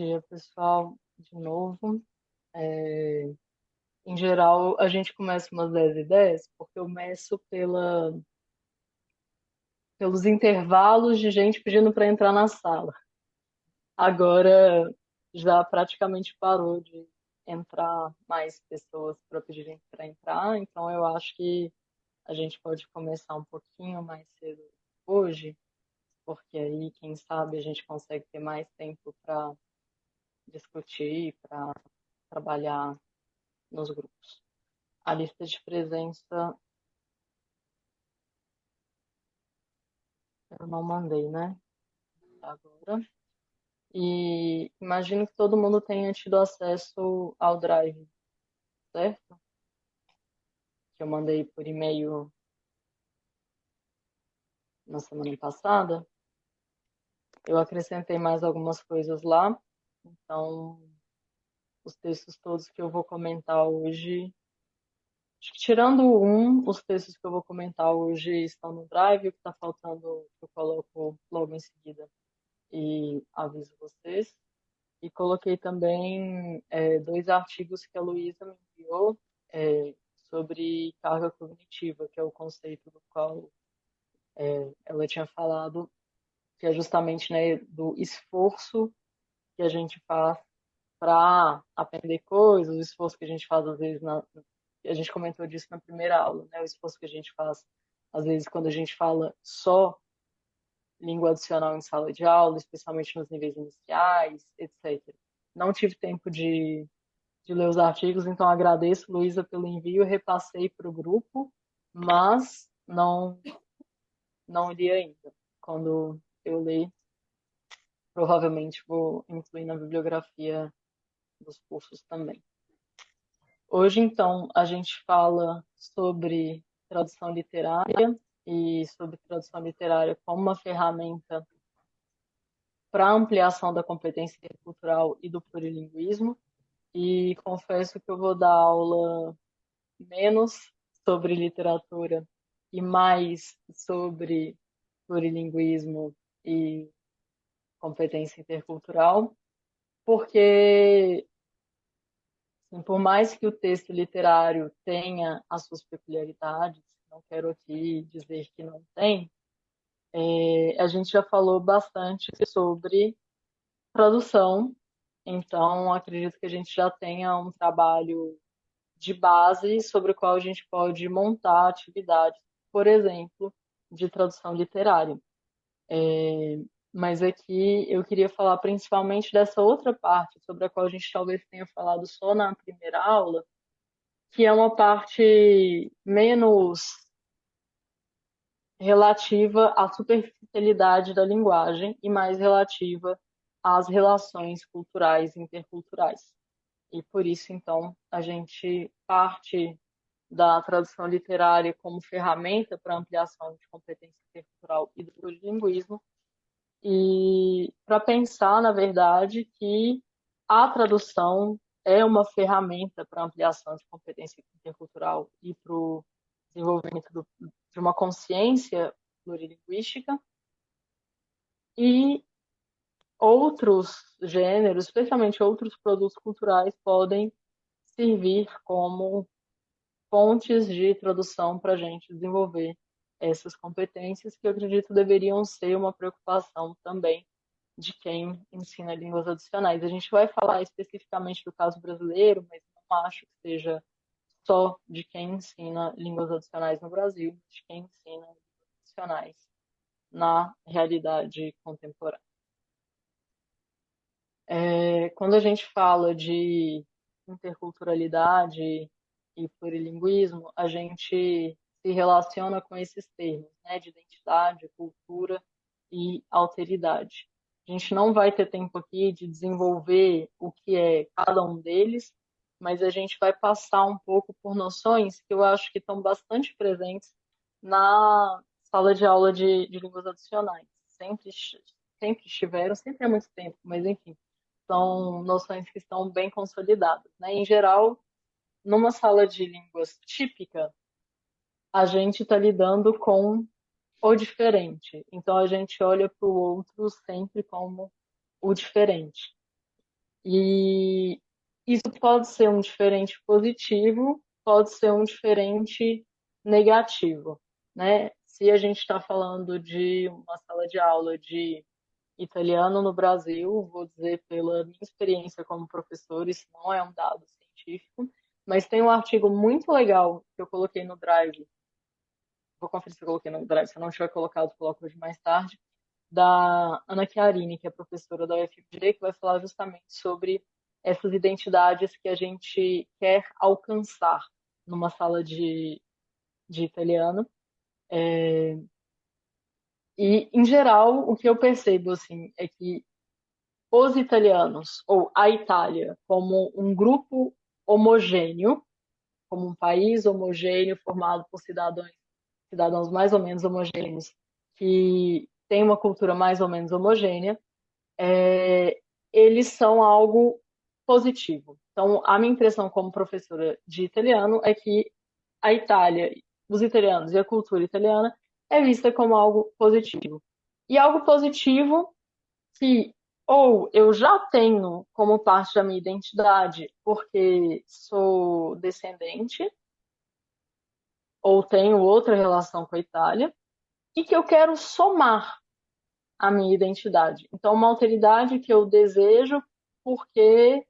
dia, pessoal, de novo. Em geral, a gente começa umas 10h10, porque eu meço pelos intervalos de gente pedindo para entrar na sala. Agora já praticamente parou de entrar mais pessoas para pedirem para entrar, então eu acho que a gente pode começar um pouquinho mais cedo hoje, porque aí, quem sabe, a gente consegue ter mais tempo para discutir, para trabalhar nos grupos. A lista de presença eu não mandei, né? Agora. E imagino que todo mundo tenha tido acesso ao Drive, certo? Que eu mandei por e-mail na semana passada. Eu acrescentei mais algumas coisas lá. Então, os textos todos que eu vou comentar hoje, acho que tirando os textos que eu vou comentar hoje estão no Drive. O que está faltando eu coloco logo em seguida e aviso vocês. E coloquei também dois artigos que a Luísa me enviou sobre carga cognitiva, que é o conceito do qual ela tinha falado, que é justamente, né, do esforço que a gente faz para aprender coisas, o esforço que a gente faz às vezes a gente comentou disso na primeira aula, né, o esforço que a gente faz às vezes quando a gente fala só língua adicional em sala de aula, especialmente nos níveis iniciais, etc. Não tive tempo de ler os artigos, então agradeço, Luísa, pelo envio, repassei para o grupo, mas não li ainda. Quando eu ler, provavelmente vou incluir na bibliografia dos cursos também. Hoje, então, a gente fala sobre tradução literária e sobre tradução literária como uma ferramenta para ampliação da competência intercultural e do plurilinguismo. E confesso que eu vou dar aula menos sobre literatura e mais sobre plurilinguismo e competência intercultural, porque, assim, por mais que o texto literário tenha as suas peculiaridades, não quero aqui dizer que não tem, a gente já falou bastante sobre tradução, então acredito que a gente já tenha um trabalho de base sobre o qual a gente pode montar atividades, por exemplo, de tradução literária. Mas aqui eu queria falar principalmente dessa outra parte, sobre a qual a gente talvez tenha falado só na primeira aula, que é uma parte menos relativa à superficialidade da linguagem e mais relativa às relações culturais e interculturais. E por isso, então, a gente parte da tradução literária como ferramenta para ampliação de competência intercultural e do plurilinguismo, e para pensar, na verdade, que a tradução é uma ferramenta para ampliação de competência intercultural e para o desenvolvimento de uma consciência plurilinguística, e outros gêneros, especialmente outros produtos culturais, podem servir como fontes de tradução para a gente desenvolver essas competências, que eu acredito deveriam ser uma preocupação também de quem ensina línguas adicionais. A gente vai falar especificamente do caso brasileiro, mas não acho que seja só de quem ensina línguas adicionais no Brasil, de quem ensina línguas adicionais na realidade contemporânea. Quando a gente fala de interculturalidade e plurilinguismo, a gente se relaciona com esses termos, né, de identidade, cultura e alteridade. A gente não vai ter tempo aqui de desenvolver o que é cada um deles, mas a gente vai passar um pouco por noções que eu acho que estão bastante presentes na sala de aula de línguas adicionais. Sempre estiveram, sempre há muito tempo, mas enfim, são noções que estão bem consolidadas, né? Em geral, numa sala de línguas típica, a gente está lidando com o diferente. Então, a gente olha para o outro sempre como o diferente. E isso pode ser um diferente positivo, pode ser um diferente negativo, né? Se a gente está falando de uma sala de aula de italiano no Brasil, vou dizer pela minha experiência como professor, isso não é um dado científico, mas tem um artigo muito legal que eu coloquei no Drive, vou conferir se eu coloquei no Drive, se eu não tiver colocado, coloco hoje mais tarde, da Ana Chiarini, que é professora da UFMG, que vai falar justamente sobre essas identidades que a gente quer alcançar numa sala de italiano. E, em geral, o que eu percebo assim, é que os italianos, ou a Itália, como um grupo homogêneo, como um país homogêneo formado por cidadãos mais ou menos homogêneos, que tem uma cultura mais ou menos homogênea, eles são algo positivo. Então, a minha impressão como professora de italiano é que a Itália, os italianos e a cultura italiana é vista como algo positivo. E algo positivo que ou eu já tenho como parte da minha identidade porque sou descendente ou tenho outra relação com a Itália e que eu quero somar a minha identidade. Então, uma alteridade que eu desejo porque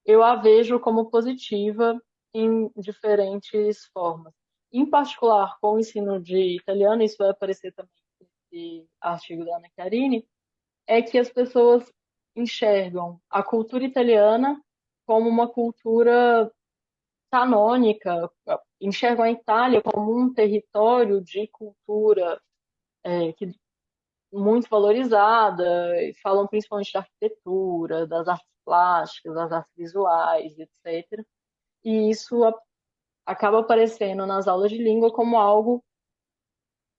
eu a vejo como positiva em diferentes formas. Em particular, com o ensino de italiano, isso vai aparecer também nesse artigo da Ana Chiarini, é que as pessoas enxergam a cultura italiana como uma cultura canônica, enxergam a Itália como um território de cultura que muito valorizada, e falam principalmente da arquitetura, das artes plásticas, das artes visuais, etc. E isso acaba aparecendo nas aulas de língua como algo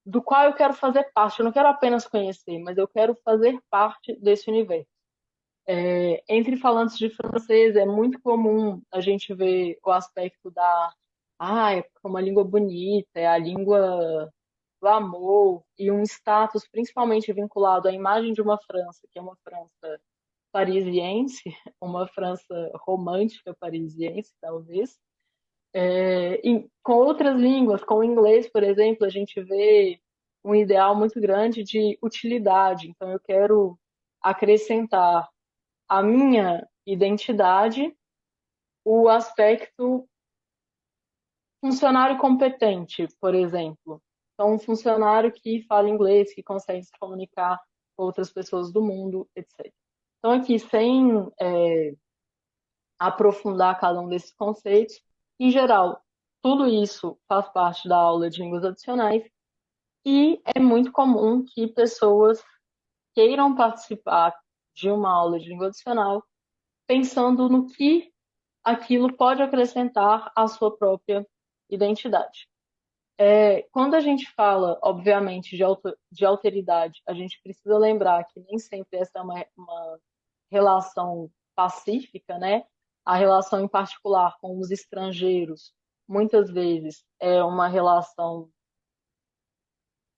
do qual eu quero fazer parte. Eu não quero apenas conhecer, mas eu quero fazer parte desse universo. Entre falantes de francês, é muito comum a gente ver o aspecto é uma língua bonita, é a língua do amor e um status principalmente vinculado à imagem de uma França, que é uma França parisiense, uma França romântica parisiense, talvez. E com outras línguas, com o inglês, por exemplo, a gente vê um ideal muito grande de utilidade. Então, eu quero acrescentar à minha identidade o aspecto funcionário competente, por exemplo. Então, um funcionário que fala inglês, que consegue se comunicar com outras pessoas do mundo, etc. Então, aqui, sem aprofundar cada um desses conceitos, em geral, tudo isso faz parte da aula de línguas adicionais e é muito comum que pessoas queiram participar de uma aula de língua adicional pensando no que aquilo pode acrescentar à sua própria identidade. Quando a gente fala, obviamente, de alteridade, a gente precisa lembrar que nem sempre essa é uma relação pacífica, né? A relação em particular com os estrangeiros, muitas vezes, é uma relação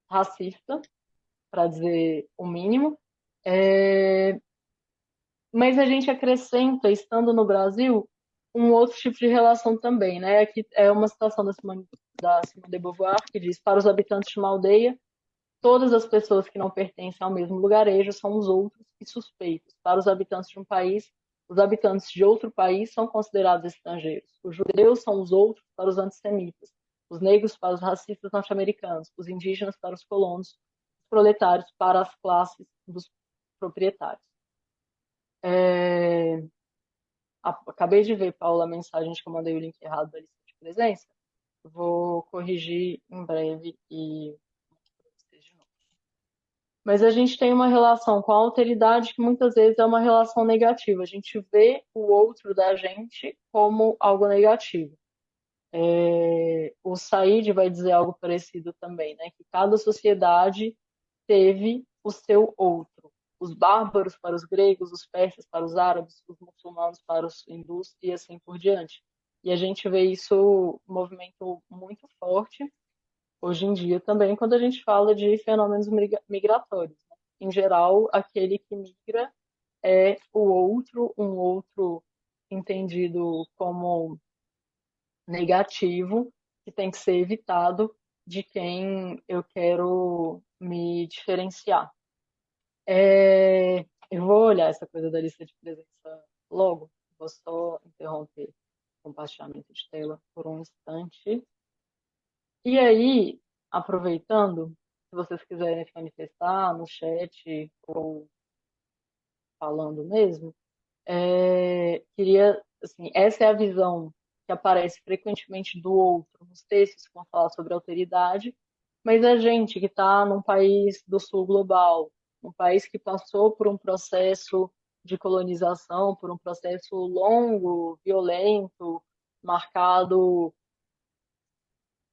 racista, para dizer o mínimo. É, Mas a gente acrescenta, estando no Brasil, um outro tipo de relação também, né? Aqui é uma citação da Simone de Beauvoir, que diz: para os habitantes de uma aldeia, todas as pessoas que não pertencem ao mesmo lugarejo são os outros e suspeitos. Para os habitantes de um país, os habitantes de outro país são considerados estrangeiros. Os judeus são os outros para os antissemitas, os negros para os racistas norte-americanos, os indígenas para os colonos, os proletários para as classes dos proprietários. Acabei de ver, Paula, a mensagem de que eu mandei o link errado da lista de presença. Vou corrigir em breve e mostrar para vocês de novo. Mas a gente tem uma relação com a alteridade que muitas vezes é uma relação negativa. A gente vê o outro da gente como algo negativo. O Said vai dizer algo parecido também, né? Que cada sociedade teve o seu outro. Os bárbaros para os gregos, os persas para os árabes, os muçulmanos para os hindus e assim por diante. E a gente vê isso um movimento muito forte hoje em dia também quando a gente fala de fenômenos migratórios, né? Em geral, aquele que migra é o outro, um outro entendido como negativo, que tem que ser evitado de quem eu quero me diferenciar. Eu vou olhar essa coisa da lista de presença logo, vou só interromper o compartilhamento de tela por um instante. E aí, aproveitando, se vocês quiserem se manifestar no chat ou falando mesmo, queria, assim, essa é a visão que aparece frequentemente do outro nos textos que vão falar sobre alteridade, mas a gente que está num país do sul global, um país que passou por um processo de colonização, por um processo longo, violento, marcado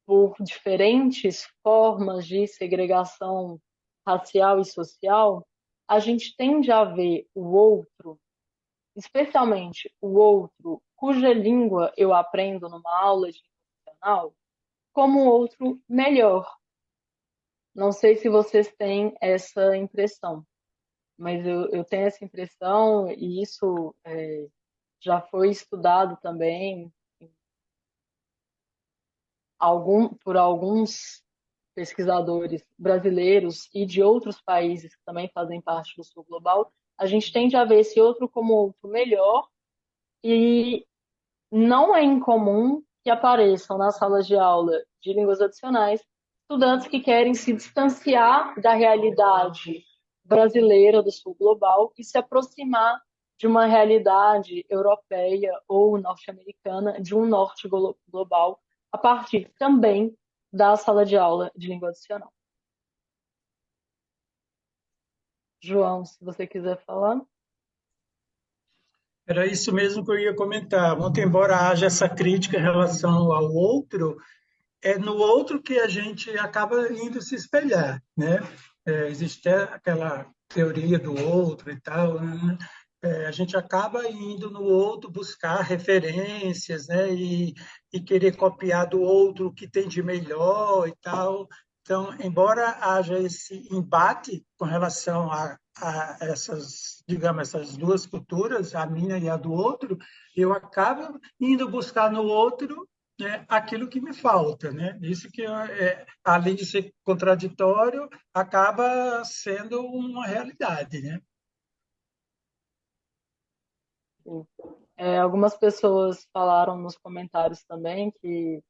por diferentes formas de segregação racial e social, a gente tende a ver o outro, especialmente o outro cuja língua eu aprendo numa aula de língua nacional, como um outro melhor. Não sei se vocês têm essa impressão, mas eu tenho essa impressão e isso já foi estudado também por alguns pesquisadores brasileiros e de outros países que também fazem parte do Sul Global. A gente tende a ver esse outro como outro melhor e não é incomum que apareçam nas salas de aula de línguas adicionais estudantes que querem se distanciar da realidade brasileira do sul global e se aproximar de uma realidade europeia ou norte-americana, de um norte global, a partir também da sala de aula de língua adicional. João, se você quiser falar. Era isso mesmo que eu ia comentar. Muito embora haja essa crítica em relação ao outro, é no outro que a gente acaba indo se espelhar, né? Existe aquela teoria do outro e tal, né? A gente acaba indo no outro buscar referências, né? E querer copiar do outro o que tem de melhor e tal. Então, embora haja esse embate com relação a essas, digamos, essas duas culturas, a minha e a do outro, eu acabo indo buscar no outro, né, aquilo que me falta, né? Isso que, além de ser contraditório, acaba sendo uma realidade, né? Sim. Algumas pessoas falaram nos comentários também que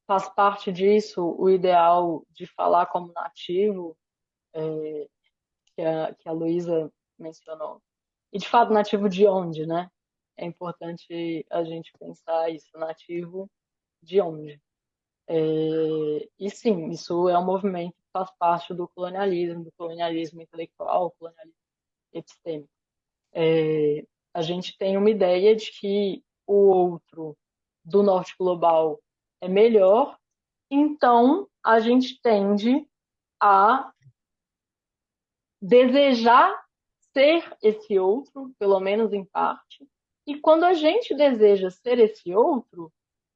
faz parte disso o ideal de falar como nativo, que a Luísa mencionou. E, de fato, nativo de onde, né? É importante a gente pensar isso, nativo de onde. E sim, isso é um movimento que faz parte do colonialismo intelectual, colonialismo epistêmico. A gente tem uma ideia de que o outro do norte global é melhor, então a gente tende a desejar ser esse outro, pelo menos em parte, e quando a gente deseja ser esse outro,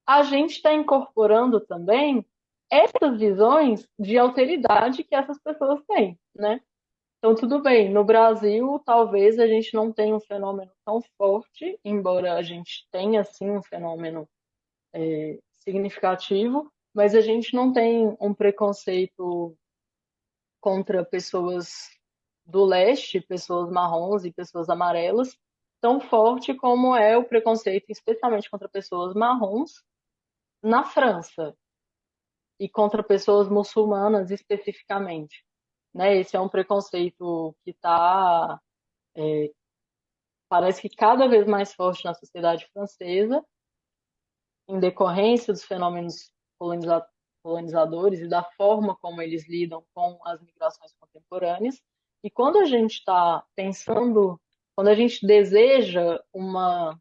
a gente está incorporando também essas visões de alteridade que essas pessoas têm, né? Então, tudo bem, no Brasil, talvez a gente não tenha um fenômeno tão forte, embora a gente tenha, sim, um fenômeno significativo, mas a gente não tem um preconceito contra pessoas do leste, pessoas marrons e pessoas amarelas, tão forte como é o preconceito, especialmente contra pessoas marrons, na França e contra pessoas muçulmanas especificamente. Né? Esse é um preconceito que está, parece que cada vez mais forte na sociedade francesa, em decorrência dos fenômenos colonizadores e da forma como eles lidam com as migrações contemporâneas. E quando a gente está pensando, quando a gente deseja uma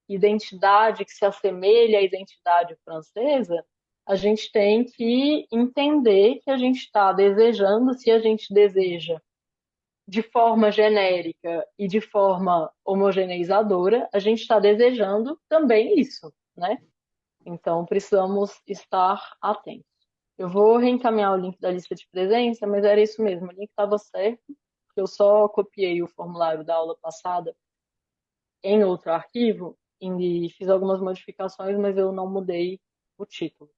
identidade que se assemelhe à identidade francesa, a gente tem que entender que a gente está desejando, se a gente deseja de forma genérica e de forma homogeneizadora, a gente está desejando também isso, né? Então, precisamos estar atentos. Eu vou reencaminhar o link da lista de presença, mas era isso mesmo, o link estava certo. porque eu só copiei o formulário da aula passada em outro arquivo e fiz algumas modificações, mas eu não mudei o título.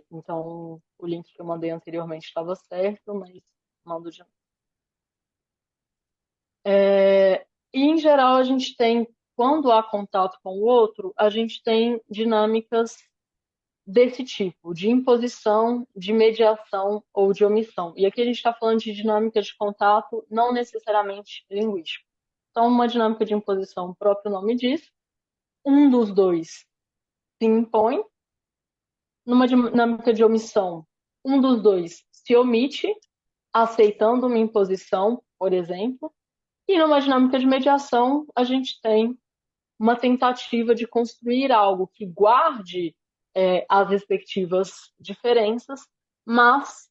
Então, o link que eu mandei anteriormente estava certo, mas mando de novo. E, em geral, a gente tem, quando há contato com o outro, a gente tem dinâmicas desse tipo, de imposição, de mediação ou de omissão. E aqui a gente está falando de dinâmica de contato, não necessariamente linguístico. Então, uma dinâmica de imposição, o próprio nome diz, um dos dois se impõe. Numa dinâmica de omissão, um dos dois se omite, aceitando uma imposição, por exemplo. E numa dinâmica de mediação, a gente tem uma tentativa de construir algo que guarde as respectivas diferenças, mas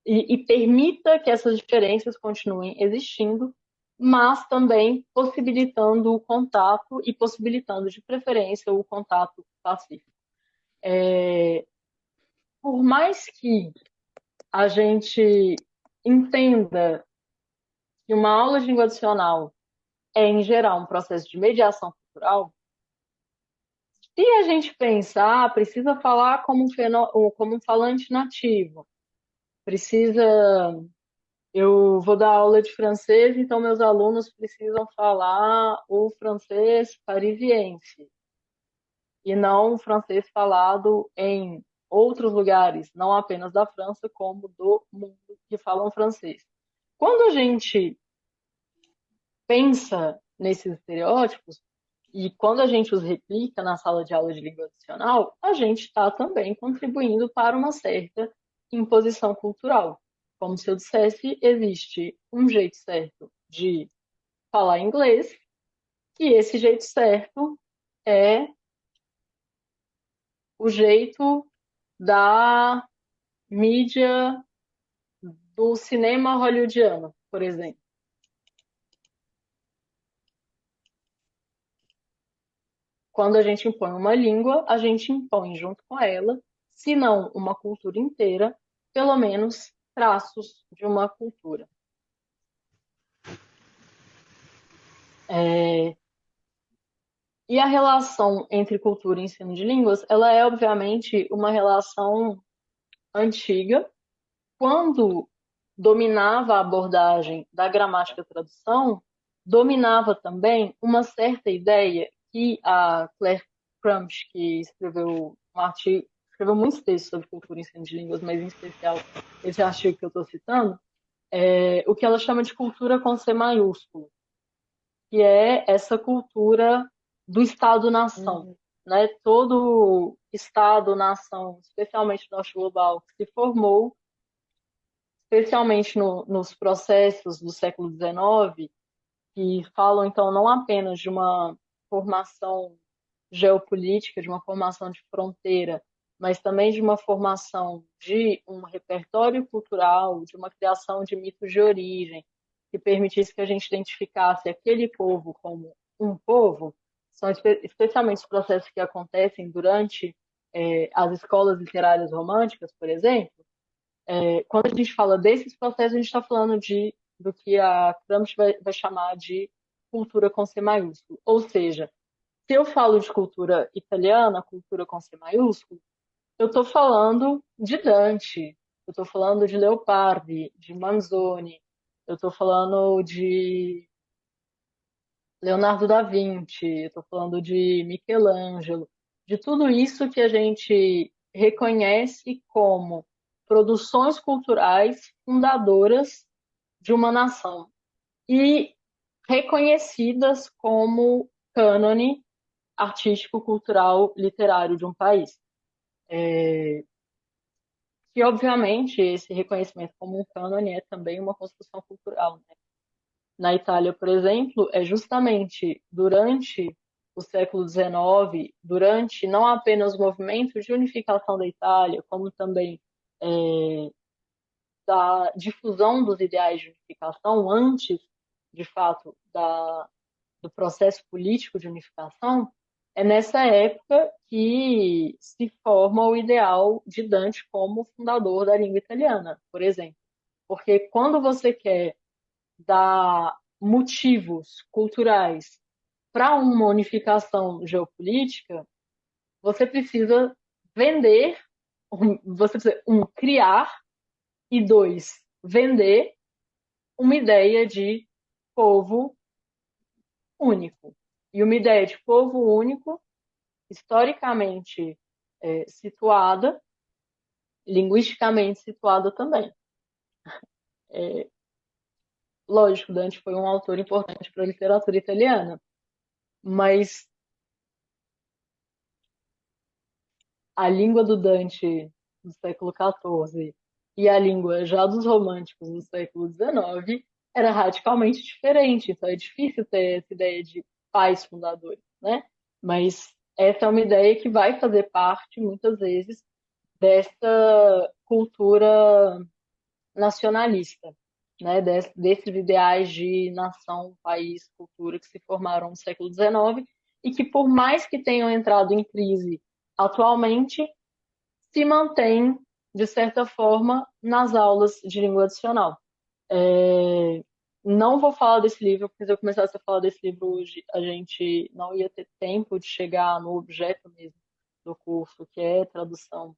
e permita que essas diferenças continuem existindo, mas também possibilitando o contato e possibilitando, de preferência, o contato pacífico. Por mais que a gente entenda que uma aula de língua adicional é, em geral, um processo de mediação cultural, se a gente pensar, precisa falar como um falante nativo, precisa. Eu vou dar aula de francês, então meus alunos precisam falar o francês parisiense e não o francês falado em outros lugares, não apenas da França, como do mundo que falam francês. Quando a gente pensa nesses estereótipos, e quando a gente os replica na sala de aula de língua adicional, a gente está também contribuindo para uma certa imposição cultural. Como se eu dissesse, existe um jeito certo de falar inglês, e esse jeito certo é o jeito da mídia do cinema hollywoodiano, por exemplo. Quando a gente impõe uma língua, a gente impõe junto com ela, se não uma cultura inteira, pelo menos traços de uma cultura. E a relação entre cultura e ensino de línguas, ela é obviamente uma relação antiga. Quando dominava a abordagem da gramática tradução, dominava também uma certa ideia que a Claire Crumbs, que escreveu um artigo, escreveu muitos textos sobre cultura e ensino de línguas, mas em especial esse artigo que eu estou citando, o que ela chama de cultura com C maiúsculo, que é essa cultura do Estado-nação. Né? Todo Estado-nação, especialmente no norte global, que se formou, especialmente nos processos do século XIX, que falam, então, não apenas de uma formação geopolítica, de uma formação de fronteira, mas também de uma formação de um repertório cultural, de uma criação de mitos de origem, que permitisse que a gente identificasse aquele povo como um povo, são especialmente os processos que acontecem durante as escolas literárias românticas, por exemplo. Quando a gente fala desses processos, a gente está falando do que a Gramsci vai chamar de cultura com C maiúsculo. Ou seja, se eu falo de cultura italiana, cultura com C maiúsculo, eu estou falando de Dante, eu estou falando de Leopardi, de Manzoni, eu estou falando de Leonardo da Vinci, eu estou falando de Michelangelo, de tudo isso que a gente reconhece como produções culturais fundadoras de uma nação e reconhecidas como cânone artístico, cultural, literário de um país. E, obviamente, esse reconhecimento como um cânone é também uma construção cultural. Né? Na Itália, por exemplo, é justamente durante o século XIX, durante não apenas o movimento de unificação da Itália, como também da difusão dos ideais de unificação, antes, de fato, do processo político de unificação, é nessa época que se forma o ideal de Dante como fundador da língua italiana, por exemplo. Porque quando você quer dar motivos culturais para uma unificação geopolítica, você precisa vender, você precisa, criar, e dois, vender uma ideia de povo único. E uma ideia de povo único, historicamente situada, linguisticamente situada também. Lógico, Dante foi um autor importante para a literatura italiana, mas a língua do Dante do século XIV e a língua já dos românticos do século XIX era radicalmente diferente. Então é difícil ter essa ideia de pais fundadores, né? Mas essa é uma ideia que vai fazer parte, muitas vezes, dessa cultura nacionalista, né? Desses ideais de nação, país, cultura que se formaram no século XIX e que, por mais que tenham entrado em crise atualmente, se mantém, de certa forma, nas aulas de língua adicional. Não vou falar desse livro, porque se eu começasse a falar desse livro hoje, a gente não ia ter tempo de chegar no objeto mesmo do curso, que é tradução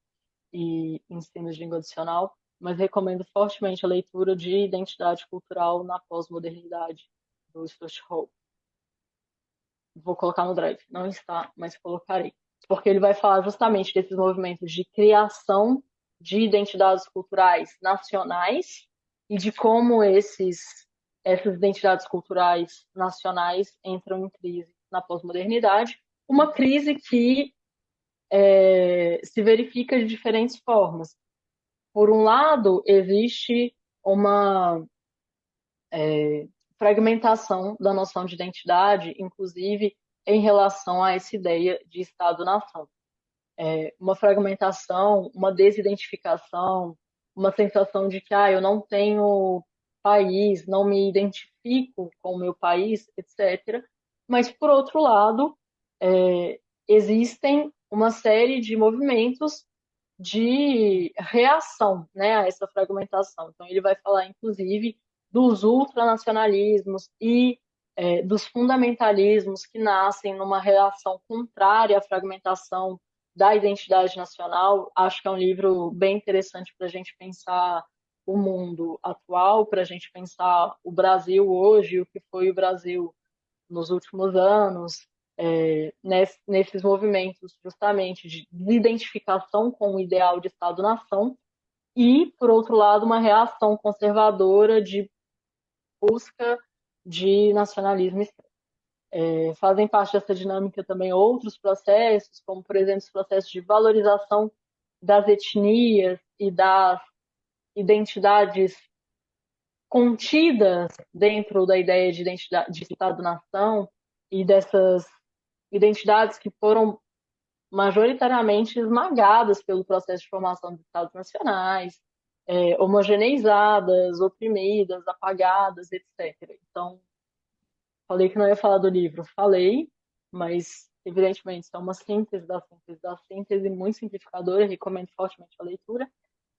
e ensino de língua adicional, mas recomendo fortemente a leitura de Identidade Cultural na Pós-Modernidade, do Stuart Hall. Vou colocar no Drive. Não está, mas colocarei. Porque ele vai falar justamente desses movimentos de criação de identidades culturais nacionais e de como essas identidades culturais nacionais entram em crise na pós-modernidade. Uma crise que se verifica de diferentes formas. Por um lado, existe uma fragmentação da noção de identidade, inclusive em relação a essa ideia de Estado-nação. Uma fragmentação, uma desidentificação, uma sensação de que eu não tenho país, não me identifico com o meu país, etc. Mas, por outro lado, existem uma série de movimentos de reação, né, a essa fragmentação. Então, ele vai falar, inclusive, dos ultranacionalismos e dos fundamentalismos que nascem numa reação contrária à fragmentação da identidade nacional. Acho que é um livro bem interessante para a gente pensar o mundo atual, para a gente pensar o Brasil hoje, o que foi o Brasil nos últimos anos, nesses movimentos justamente de identificação com o ideal de Estado-nação e, por outro lado, uma reação conservadora de busca de nacionalismo extremo. Fazem parte dessa dinâmica também outros processos, como, por exemplo, os processos de valorização das etnias e das identidades contidas dentro da ideia de identidade de Estado-nação e dessas identidades que foram majoritariamente esmagadas pelo processo de formação dos Estados nacionais, homogeneizadas, oprimidas, apagadas, etc. Então, falei que não ia falar do livro, falei, mas evidentemente isso é uma síntese da síntese da síntese, muito simplificadora, recomendo fortemente a leitura.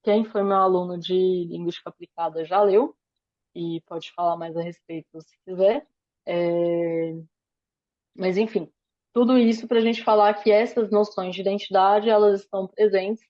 Quem foi meu aluno de Linguística Aplicada já leu, e pode falar mais a respeito se quiser. Mas, enfim, tudo isso para a gente falar que essas noções de identidade, elas estão presentes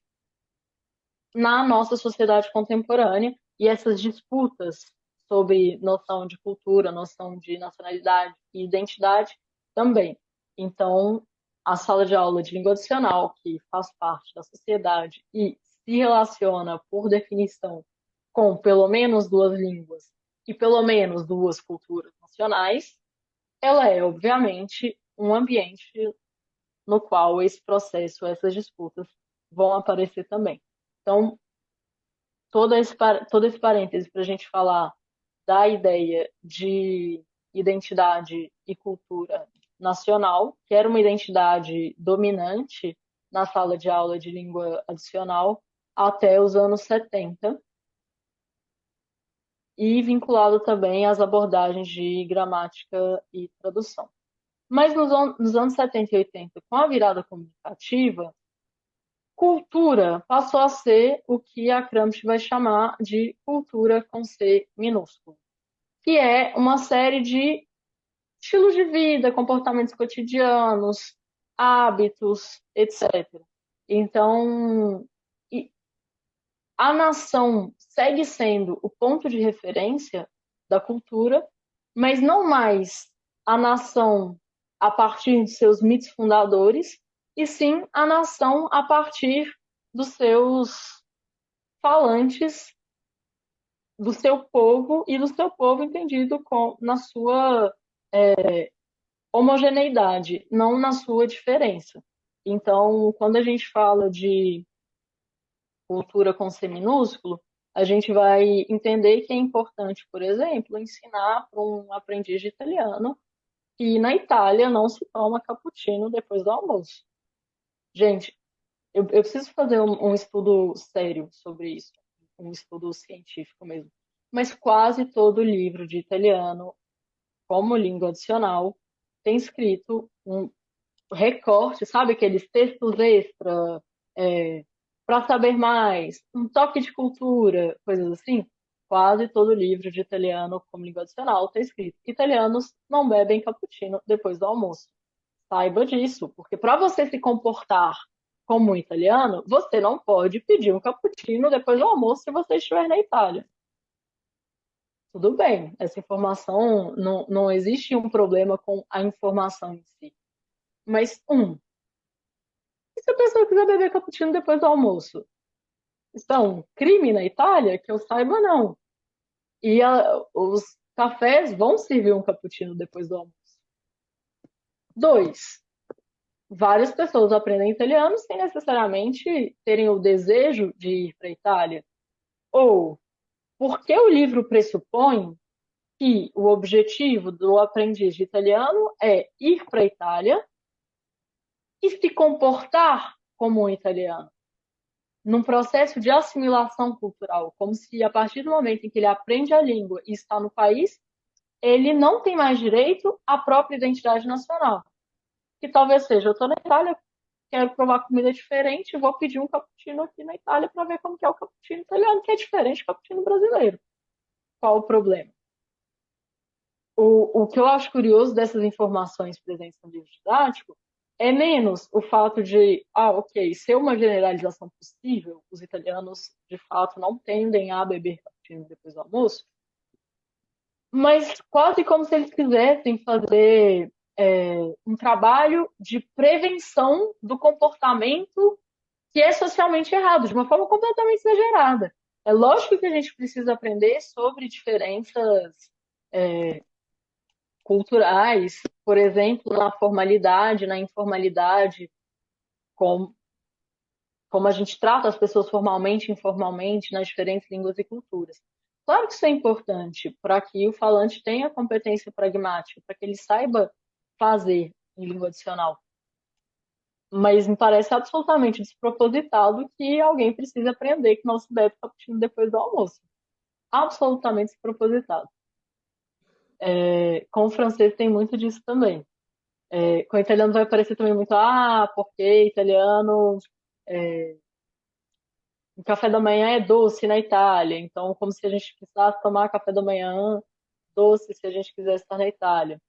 na nossa sociedade contemporânea e essas disputas sobre noção de cultura, noção de nacionalidade e identidade também. Então, a sala de aula de língua adicional, que faz parte da sociedade e se relaciona, por definição, com pelo menos duas línguas e pelo menos duas culturas nacionais, ela é, obviamente, um ambiente no qual esse processo, essas disputas vão aparecer também. Então, todo esse parêntese para a gente falar da ideia de identidade e cultura nacional, que era uma identidade dominante na sala de aula de língua adicional até os anos 70, e vinculado também às abordagens de gramática e tradução. Mas nos anos 70 e 80, com a virada comunicativa, cultura passou a ser o que a Gramsci vai chamar de cultura com C minúsculo. que é uma série de estilos de vida, comportamentos cotidianos, hábitos, etc. Então, a nação segue sendo o ponto de referência da cultura, mas não mais a nação a partir de seus mitos fundadores, e sim a nação a partir dos seus falantes, do seu povo e do seu povo entendido na sua homogeneidade, não na sua diferença. Então, quando a gente fala de cultura com C minúsculo, a gente vai entender que é importante, por exemplo, ensinar para um aprendiz de italiano que na Itália não se toma cappuccino depois do almoço. Gente, eu preciso fazer um estudo sério sobre isso, um estudo científico mesmo. Mas quase todo livro de italiano, como língua adicional, tem escrito um recorte, sabe aqueles textos extra, é, para saber mais, um toque de cultura, coisas assim. Quase todo livro de italiano como língua adicional está escrito: italianos não bebem cappuccino depois do almoço. Saiba disso, porque para você se comportar como um italiano, você não pode pedir um cappuccino depois do almoço se você estiver na Itália. Tudo bem, essa informação, não existe um problema com a informação em si. Mas, e se a pessoa quiser beber cappuccino depois do almoço? Isso é um crime na Itália? Que eu saiba, não. E os cafés vão servir um cappuccino depois do almoço. Dois, várias pessoas aprendem italiano sem necessariamente terem o desejo de ir para a Itália. Ou porque o livro pressupõe que o objetivo do aprendiz de italiano é ir para a Itália e se comportar como um italiano, num processo de assimilação cultural, como se a partir do momento em que ele aprende a língua e está no país, ele não tem mais direito à própria identidade nacional. Que talvez seja, eu estou na Itália, quero provar comida diferente, vou pedir um cappuccino aqui na Itália para ver como que é o cappuccino italiano, que é diferente do cappuccino brasileiro. Qual o problema? O que eu acho curioso dessas informações presentes no livro didático é menos o fato de, ok, ser uma generalização possível, os italianos de fato não tendem a beber cappuccino depois do almoço, mas quase como se eles quisessem fazer um trabalho de prevenção do comportamento que é socialmente errado, de uma forma completamente exagerada. É lógico que a gente precisa aprender sobre diferenças culturais, por exemplo, na formalidade, na informalidade, como, como a gente trata as pessoas formalmente e informalmente nas diferentes línguas e culturas. Claro que isso é importante para que o falante tenha competência pragmática, para que ele saiba fazer em língua adicional. Mas me parece absolutamente despropositado que alguém precise aprender que não se bebe cappuccino depois do almoço. Absolutamente despropositado. Com o francês tem muito disso também. Com o italiano vai parecer também muito, porque italiano, o café da manhã é doce na Itália, então como se a gente precisasse tomar café da manhã doce se a gente quisesse estar na Itália.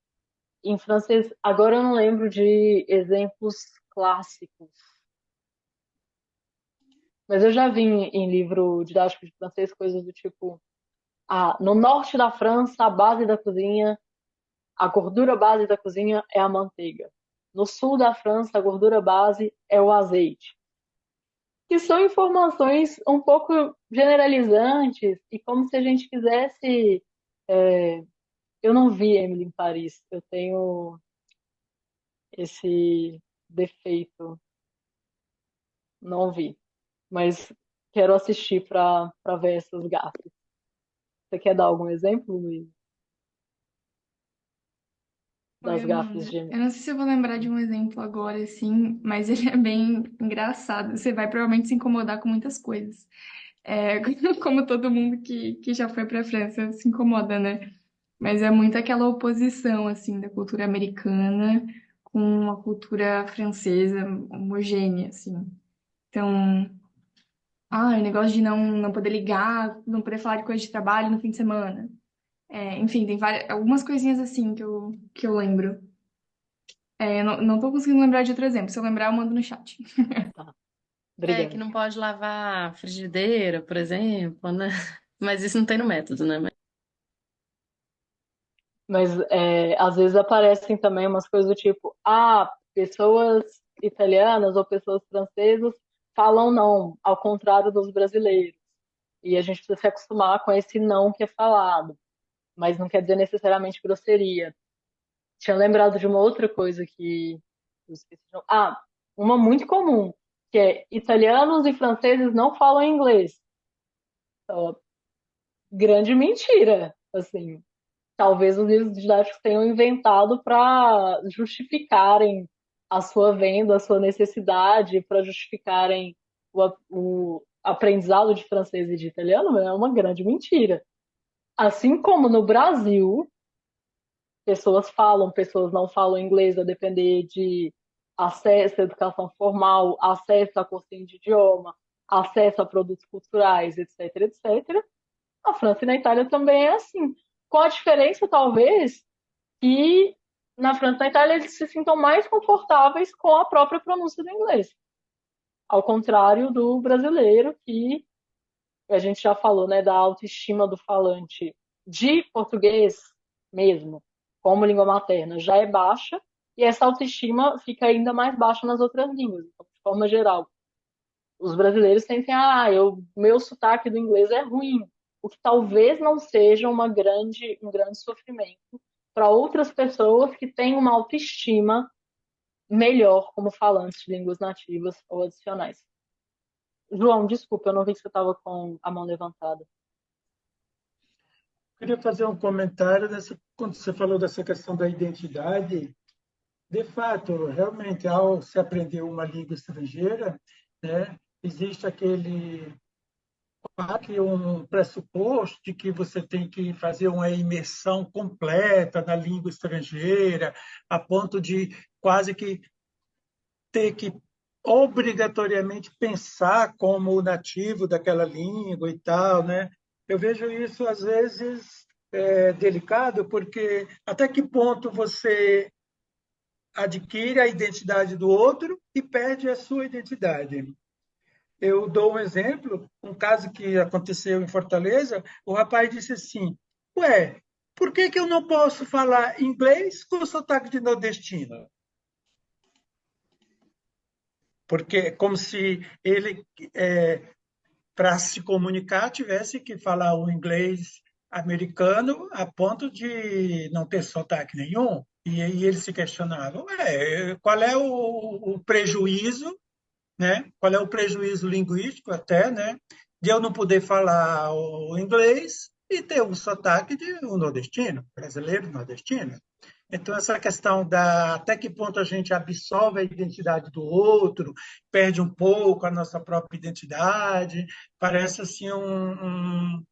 Em francês, agora eu não lembro de exemplos clássicos, mas eu já vi em livro didático de francês coisas do tipo, no norte da França, a base da cozinha, a gordura base da cozinha é a manteiga. No sul da França, a gordura base é o azeite. Que são informações um pouco generalizantes e como se a gente quisesse. Eu não vi Emily em Paris, eu tenho esse defeito, não vi, mas quero assistir para ver essas gafes. Você quer dar algum exemplo, Luiz, Oi, das gafes Amanda. de. Eu não sei se eu vou lembrar de um exemplo agora, assim, mas ele é bem engraçado. Você vai provavelmente se incomodar com muitas coisas. É, como todo mundo que já foi para a França se incomoda, né? Mas é muito aquela oposição, assim, da cultura americana com a cultura francesa homogênea, assim. Então, o negócio de não poder ligar, não poder falar de coisa de trabalho no fim de semana. Enfim, tem algumas coisinhas assim que eu lembro. Eu não tô conseguindo lembrar de outro exemplo. Se eu lembrar, eu mando no chat. Tá, Que obrigada. não pode lavar a frigideira, por exemplo, né? Mas isso não tem no método, né? Mas às vezes aparecem também umas coisas do tipo, pessoas italianas ou pessoas francesas falam não, ao contrário dos brasileiros. E a gente precisa se acostumar com esse não que é falado, mas não quer dizer necessariamente grosseria. Tinha lembrado de uma outra coisa que eu esqueci. Uma muito comum, que é italianos e franceses não falam inglês. Então, grande mentira, assim. Talvez os livros didáticos tenham inventado para justificarem a sua venda, a sua necessidade, para justificarem o aprendizado de francês e de italiano, é uma grande mentira. Assim como no Brasil, pessoas falam, pessoas não falam inglês, a depender de acesso à educação formal, acesso a cursinho de idioma, acesso a produtos culturais, etc, etc. Na França e na Itália também é assim. Com a diferença, talvez, que na França e na Itália eles se sintam mais confortáveis com a própria pronúncia do inglês. Ao contrário do brasileiro, que a gente já falou, né, da autoestima do falante de português mesmo, como língua materna, já é baixa, e essa autoestima fica ainda mais baixa nas outras línguas. Então, de forma geral, os brasileiros sentem, meu sotaque do inglês é ruim, o que talvez não seja um grande sofrimento para outras pessoas que têm uma autoestima melhor como falantes de línguas nativas ou adicionais. João, desculpa, eu não vi que você estava com a mão levantada. Queria fazer um comentário quando você falou dessa questão da identidade. De fato, realmente, ao se aprender uma língua estrangeira, né, existe um pressuposto de que você tem que fazer uma imersão completa na língua estrangeira, a ponto de quase que ter que obrigatoriamente pensar como o nativo daquela língua e tal, né? Eu vejo isso às vezes delicado, porque até que ponto você adquire a identidade do outro e perde a sua identidade. Eu dou um exemplo, um caso que aconteceu em Fortaleza, o rapaz disse assim, ué, por que que eu não posso falar inglês com sotaque de nordestino? Porque é como se ele, para se comunicar, tivesse que falar o inglês americano a ponto de não ter sotaque nenhum. E ele se questionava, ué, qual é o prejuízo, né? Qual é o prejuízo linguístico até, né? De eu não poder falar o inglês e ter um sotaque de um nordestino, brasileiro nordestino. Então, essa questão da até que ponto a gente absorve a identidade do outro, perde um pouco a nossa própria identidade, parece assim um,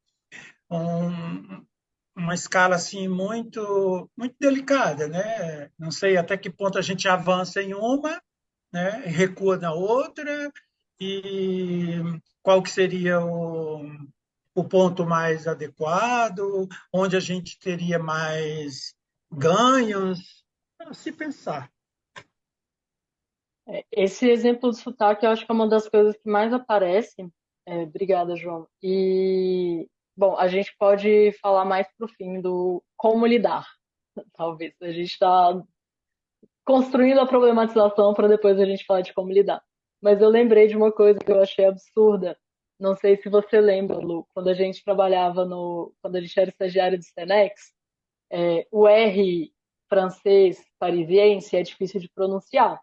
uma escala assim muito delicada, né? Não sei até que ponto a gente avança em uma, né? Recua na outra e qual que seria o ponto mais adequado, onde a gente teria mais ganhos, se pensar. Esse exemplo do sotaque eu acho que é uma das coisas que mais aparece. Obrigada, João. E, bom, a gente pode falar mais pro fim do como lidar, talvez. A gente está construindo a problematização para depois a gente falar de como lidar. Mas eu lembrei de uma coisa que eu achei absurda. Não sei se você lembra, Lu, quando a gente trabalhava quando a gente era estagiário do Senex, o R francês parisiense é difícil de pronunciar.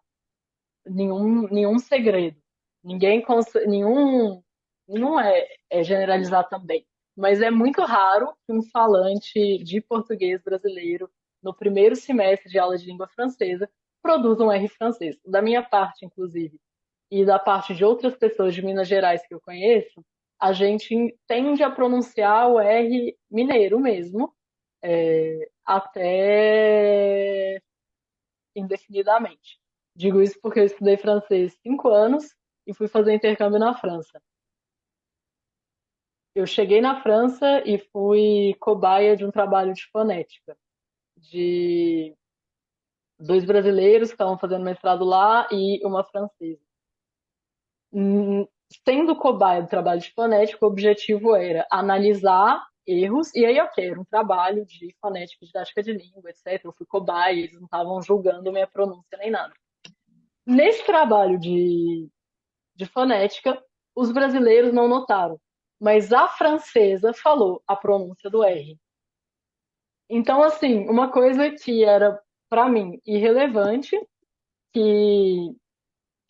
Nenhum segredo. Nenhum é generalizar também. Mas é muito raro que um falante de português brasileiro, no primeiro semestre de aula de língua francesa, produza um R francês. Da minha parte, inclusive, e da parte de outras pessoas de Minas Gerais que eu conheço, a gente tende a pronunciar o R mineiro mesmo, até indefinidamente. Digo isso porque eu estudei francês 5 anos e fui fazer intercâmbio na França. Eu cheguei na França e fui cobaia de um trabalho de fonética, de dois brasileiros que estavam fazendo mestrado lá e uma francesa. Sendo cobaia do trabalho de fonética, o objetivo era analisar erros, e aí, ok, era um trabalho de fonética, didática de língua, etc. Eu fui cobaia, eles não estavam julgando minha pronúncia nem nada. Nesse trabalho de fonética, os brasileiros não notaram, mas a francesa falou a pronúncia do R. Então, assim, uma coisa que era, para mim, irrelevante, que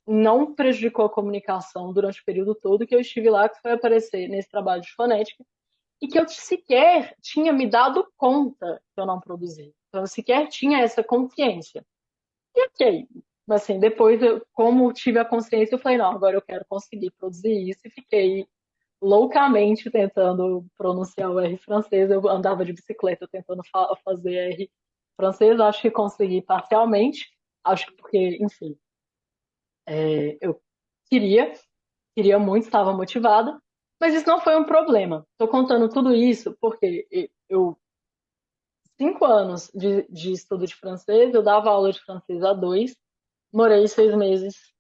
não prejudicou a comunicação durante o período todo que eu estive lá, que foi aparecer nesse trabalho de fonética, e que eu sequer tinha me dado conta que eu não produzi. Então, eu sequer tinha essa consciência. E ok, mas assim, depois, como tive a consciência, eu falei, não, agora eu quero conseguir produzir isso, e fiquei loucamente tentando pronunciar o R francês. Eu andava de bicicleta tentando fazer R francês, acho que consegui parcialmente, acho que porque, enfim, eu queria, queria muito, estava motivada, mas isso não foi um problema. Estou contando tudo isso porque eu, 5 anos de estudo de francês, eu dava aula de francês A2, morei 6 meses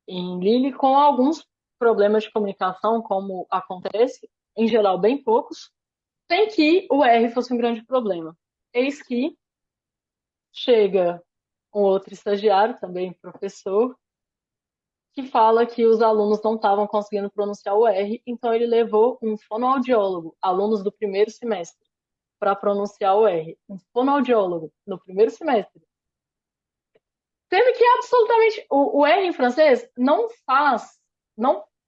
em Lille com alguns problemas de comunicação, como acontece, em geral bem poucos, sem que o R fosse um grande problema. Eis que chega um outro estagiário, também professor, que fala que os alunos não estavam conseguindo pronunciar o R, então ele levou um fonoaudiólogo, alunos do primeiro semestre, para pronunciar o R. Um fonoaudiólogo no primeiro semestre. Sendo que absolutamente o R em francês não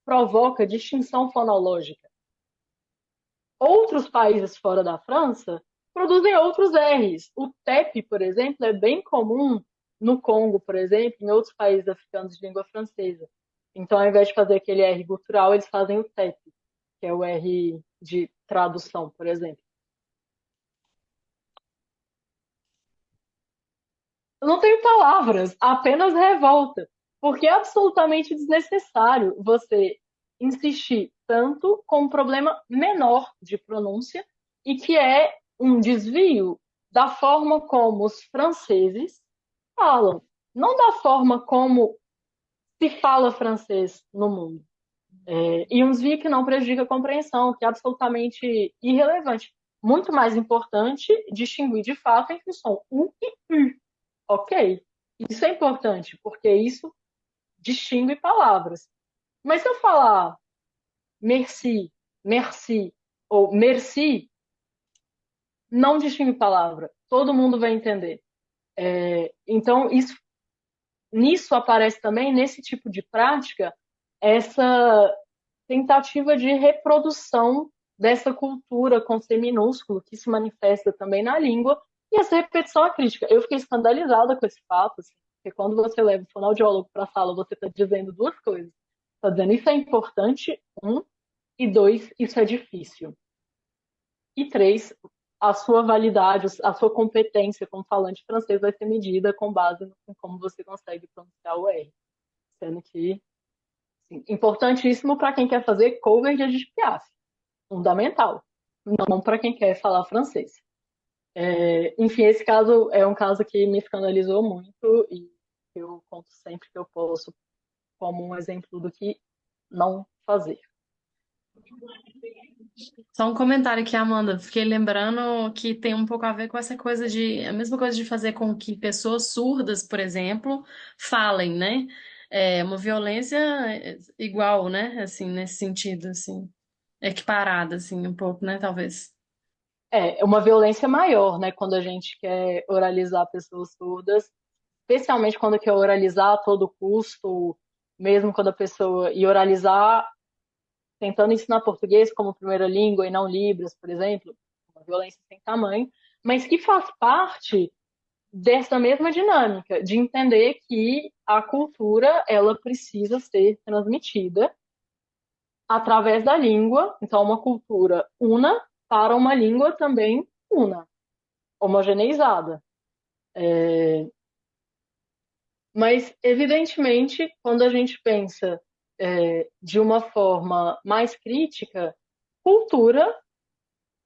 provoca distinção fonológica. Outros países fora da França produzem outros R's. O TEP, por exemplo, é bem comum no Congo, por exemplo, em outros países africanos de língua francesa. Então, ao invés de fazer aquele R gutural, eles fazem o TEP, que é o R de tradução, por exemplo. Eu não tenho palavras, apenas revolta, porque é absolutamente desnecessário você insistir tanto com um problema menor de pronúncia e que é um desvio da forma como os franceses falam, não da forma como se fala francês no mundo. E um desvio que não prejudica a compreensão, que é absolutamente irrelevante. Muito mais importante distinguir de fato entre o som U e U. Ok, isso é importante, porque isso distingue palavras. Mas se eu falar merci, merci ou merci, não distingue palavra. Todo mundo vai entender. Então, nisso aparece também, nesse tipo de prática, essa tentativa de reprodução dessa cultura com C minúsculo, que se manifesta também na língua, e essa repetição acrítica. Eu fiquei escandalizada com esse fato, assim, porque quando você leva o fonoaudiólogo para a sala, você está dizendo duas coisas. Está dizendo isso é importante, e dois, isso é difícil. E três, a sua validade, a sua competência como falante francês vai ser medida com base em como você consegue pronunciar o R. Sendo que, assim, importantíssimo para quem quer fazer cover de Edith Piaf. Fundamental. Não para quem quer falar francês. Enfim, esse caso é um caso que me escandalizou muito e eu conto sempre que eu posso como um exemplo do que não fazer. Só um comentário aqui, Amanda. Fiquei lembrando que tem um pouco a ver com essa coisa a mesma coisa de fazer com que pessoas surdas, por exemplo, falem, né? É uma violência igual, né? Assim, nesse sentido, assim, equiparada, assim, um pouco, né? Talvez. É uma violência maior, né? Quando a gente quer oralizar pessoas surdas, especialmente quando quer oralizar a todo custo, mesmo quando a pessoa. E oralizar tentando ensinar português como primeira língua e não Libras, por exemplo, uma violência sem tamanho, mas que faz parte dessa mesma dinâmica de entender que a cultura ela precisa ser transmitida através da língua, então uma cultura una para uma língua também una, homogeneizada. Mas, evidentemente, quando a gente pensa de uma forma mais crítica, cultura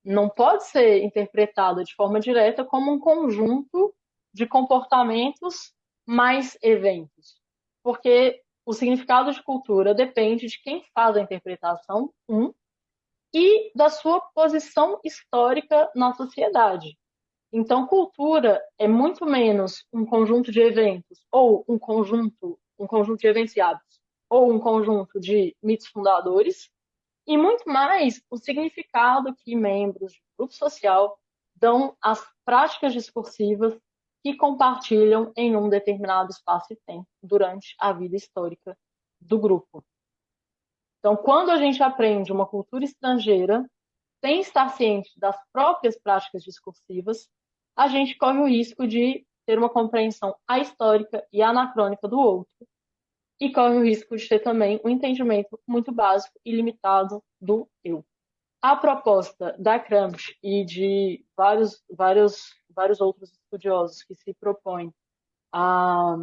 não pode ser interpretada de forma direta como um conjunto de comportamentos mais eventos, porque o significado de cultura depende de quem faz a interpretação, e da sua posição histórica na sociedade. Então, cultura é muito menos um conjunto de eventos, ou um conjunto de eventos e hábitos, ou um conjunto de mitos fundadores, e muito mais o significado que membros de grupo social dão às práticas discursivas que compartilham em um determinado espaço e tempo durante a vida histórica do grupo. Então, quando a gente aprende uma cultura estrangeira, sem estar ciente das próprias práticas discursivas, a gente corre o risco de ter uma compreensão ahistórica e anacrônica do outro, e corre o risco de ter também um entendimento muito básico e limitado do eu. A proposta da Gramsci e de vários outros estudiosos que se propõem a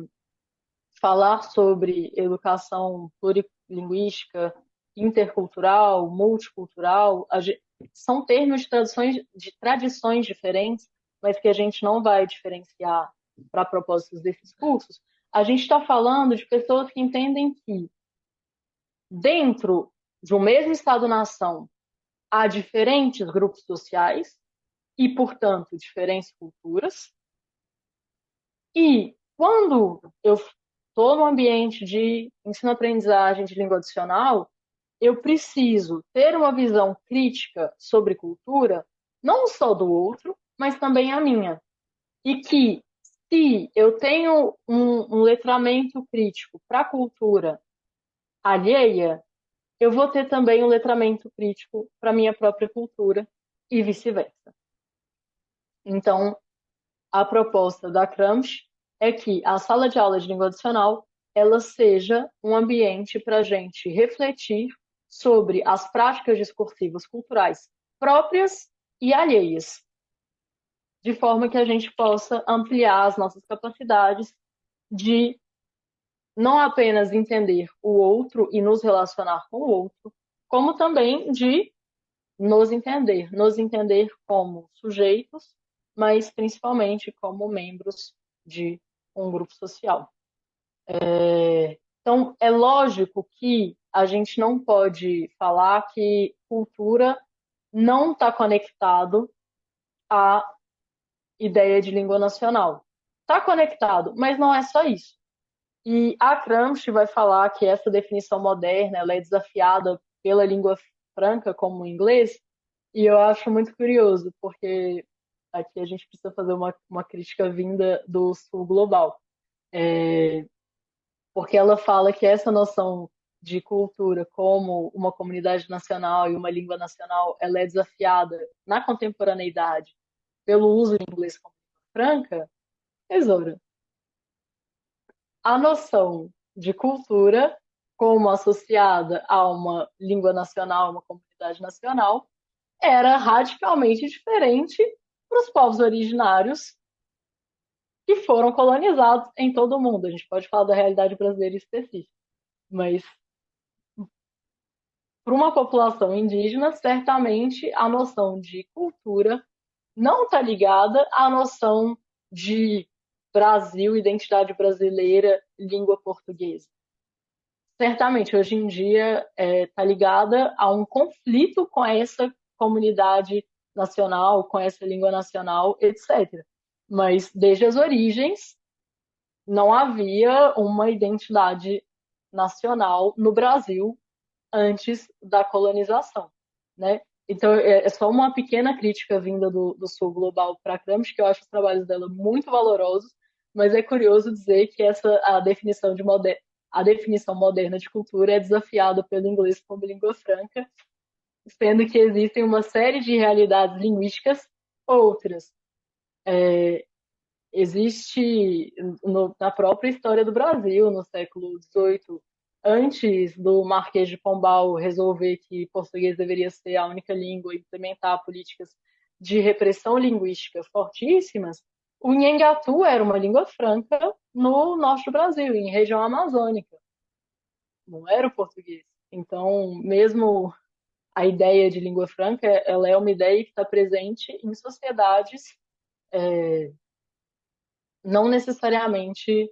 falar sobre educação plurilinguística, intercultural, multicultural, são termos de tradições diferentes, mas que a gente não vai diferenciar para propósitos desses cursos. A gente está falando de pessoas que entendem que dentro de um mesmo Estado-nação há diferentes grupos sociais e, portanto, diferentes culturas. E quando eu estou no ambiente de ensino-aprendizagem de língua adicional, eu preciso ter uma visão crítica sobre cultura, não só do outro, mas também a minha. E que, se eu tenho um letramento crítico para a cultura alheia, eu vou ter também um letramento crítico para a minha própria cultura e vice-versa. Então, a proposta da Gramsci é que a sala de aula de língua adicional ela seja um ambiente para a gente refletir sobre as práticas discursivas culturais próprias e alheias, de forma que a gente possa ampliar as nossas capacidades de não apenas entender o outro e nos relacionar com o outro, como também de nos entender como sujeitos, mas principalmente como membros de um grupo social. Então, é lógico que a gente não pode falar que cultura não está conectado à ideia de língua nacional. Está conectado, mas não é só isso. E a Gramsci vai falar que essa definição moderna ela é desafiada pela língua franca, como o inglês, e eu acho muito curioso, porque aqui a gente precisa fazer uma crítica vinda do sul global. Porque ela fala que essa noção de cultura como uma comunidade nacional e uma língua nacional, ela é desafiada na contemporaneidade pelo uso de inglês como língua franca. Tesoura. A noção de cultura como associada a uma língua nacional, uma comunidade nacional, era radicalmente diferente para os povos originários que foram colonizados em todo o mundo. A gente pode falar da realidade brasileira específica, mas para uma população indígena, certamente a noção de cultura não está ligada à noção de Brasil, identidade brasileira, língua portuguesa. Certamente, hoje em dia, está ligada a um conflito com essa comunidade nacional, com essa língua nacional, etc. Mas, desde as origens, não havia uma identidade nacional no Brasil antes da colonização, né? Então, é só uma pequena crítica vinda do sul global para a Gramsci, que eu acho os trabalhos dela muito valorosos, mas é curioso dizer que a definição moderna de cultura é desafiada pelo inglês como língua franca, sendo que existem uma série de realidades linguísticas outras. Existe na própria história do Brasil, no século XVIII, antes do Marquês de Pombal resolver que português deveria ser a única língua e implementar políticas de repressão linguística fortíssimas, o Nhengatu era uma língua franca no norte do Brasil, em região amazônica. Não era o português. Então, mesmo a ideia de língua franca, ela é uma ideia que está presente em sociedades não necessariamente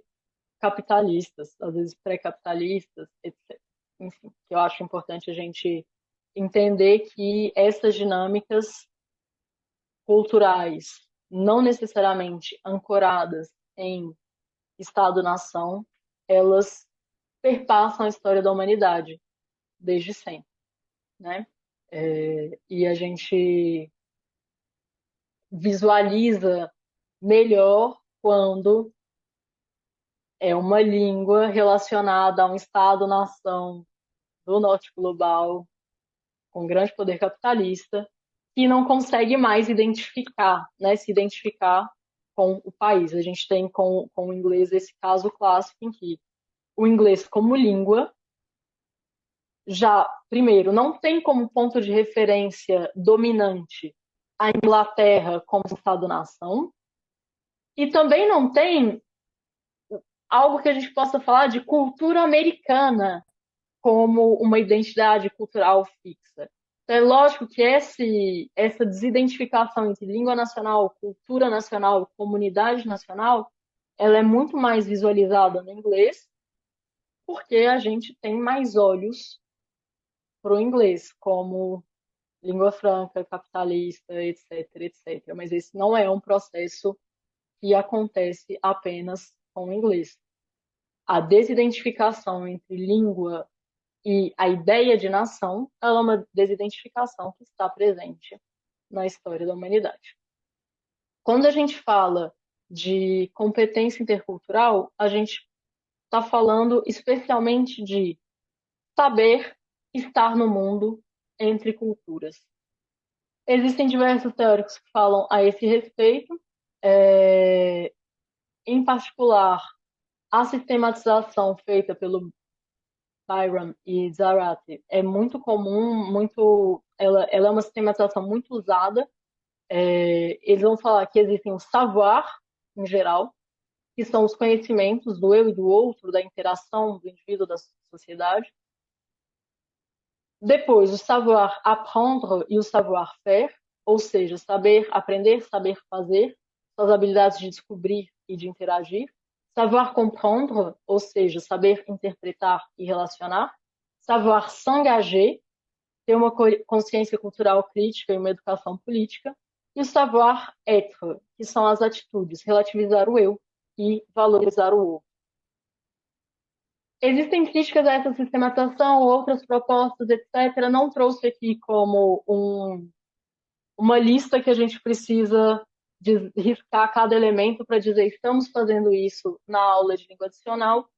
capitalistas, às vezes pré-capitalistas, etc. Enfim, que eu acho importante a gente entender que essas dinâmicas culturais, não necessariamente ancoradas em Estado-nação, elas perpassam a história da humanidade desde sempre, né? E a gente visualiza melhor quando é uma língua relacionada a um Estado-nação do norte global, com grande poder capitalista, que não consegue mais identificar, né, se identificar com o país. A gente tem com o inglês esse caso clássico em que o inglês como língua já, primeiro, não tem como ponto de referência dominante a Inglaterra como Estado-nação, e também não tem algo que a gente possa falar de cultura americana como uma identidade cultural fixa. Então, é lógico que essa desidentificação entre língua nacional, cultura nacional, comunidade nacional, ela é muito mais visualizada no inglês, porque a gente tem mais olhos para o inglês, como língua franca, capitalista, etc, etc. Mas esse não é um processo que acontece apenas com o inglês. A desidentificação entre língua e a ideia de nação, ela é uma desidentificação que está presente na história da humanidade. Quando a gente fala de competência intercultural, a gente está falando especialmente de saber estar no mundo entre culturas. Existem diversos teóricos que falam a esse respeito, em particular, a sistematização feita pelo Byram e Zarate é muito comum, ela é uma sistematização muito usada. Eles vão falar que existem o savoir, em geral, que são os conhecimentos do eu e do outro, da interação do indivíduo da sociedade. Depois, o savoir apprendre e o savoir faire, ou seja, saber aprender, saber fazer, suas habilidades de descobrir e de interagir. Savoir comprendre, ou seja, saber interpretar e relacionar. Savoir s'engager, ter uma consciência cultural crítica e uma educação política. E o savoir être, que são as atitudes, relativizar o eu e valorizar o outro. Existem críticas a essa sistematização, outras propostas, etc. Não trouxe aqui como uma lista que a gente precisa riscar cada elemento para dizer estamos fazendo isso na aula de língua adicional,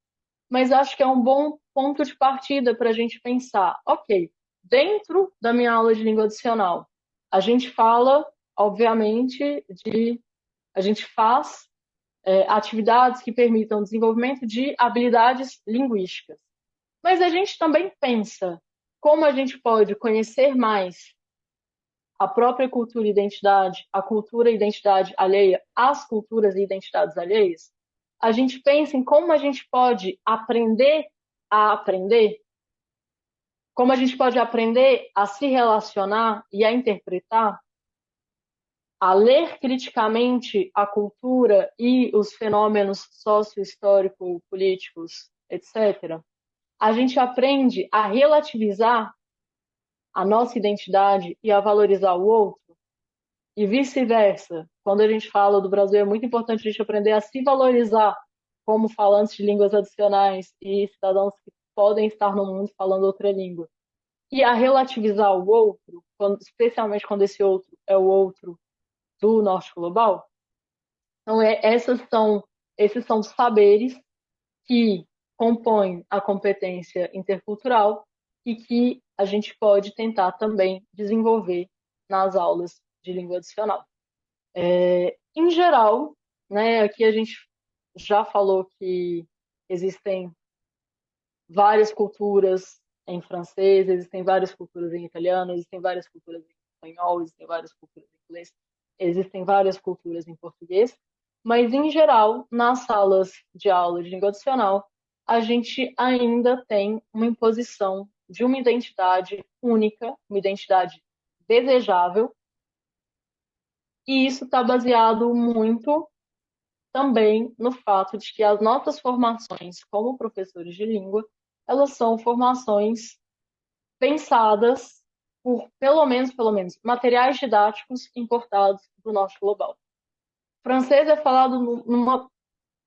mas acho que é um bom ponto de partida para a gente pensar, ok, dentro da minha aula de língua adicional, a gente fala, obviamente, a gente faz atividades que permitam o desenvolvimento de habilidades linguísticas. Mas a gente também pensa como a gente pode conhecer mais a própria cultura e identidade, a cultura e identidade alheia, as culturas e identidades alheias. A gente pensa em como a gente pode aprender a aprender, como a gente pode aprender a se relacionar e a interpretar, a ler criticamente a cultura e os fenômenos socio-histórico-políticos, etc., a gente aprende a relativizar a nossa identidade e a valorizar o outro, e vice-versa. Quando a gente fala do Brasil, é muito importante a gente aprender a se valorizar como falantes de línguas adicionais e cidadãos que podem estar no mundo falando outra língua. E a relativizar o outro, especialmente quando esse outro é o outro do norte global. Então, esses são os saberes que compõem a competência intercultural e que a gente pode tentar também desenvolver nas aulas de língua adicional. Em geral, né, aqui a gente já falou que existem várias culturas em francês, existem várias culturas em italiano, existem várias culturas em espanhol, existem várias culturas em inglês, existem várias culturas em português, mas, em geral, nas salas de aula de língua adicional, a gente ainda tem uma imposição de uma identidade única, uma identidade desejável, e isso está baseado muito também no fato de que as nossas formações como professores de língua, elas são formações pensadas por, pelo menos, materiais didáticos importados do norte global. O francês é falado numa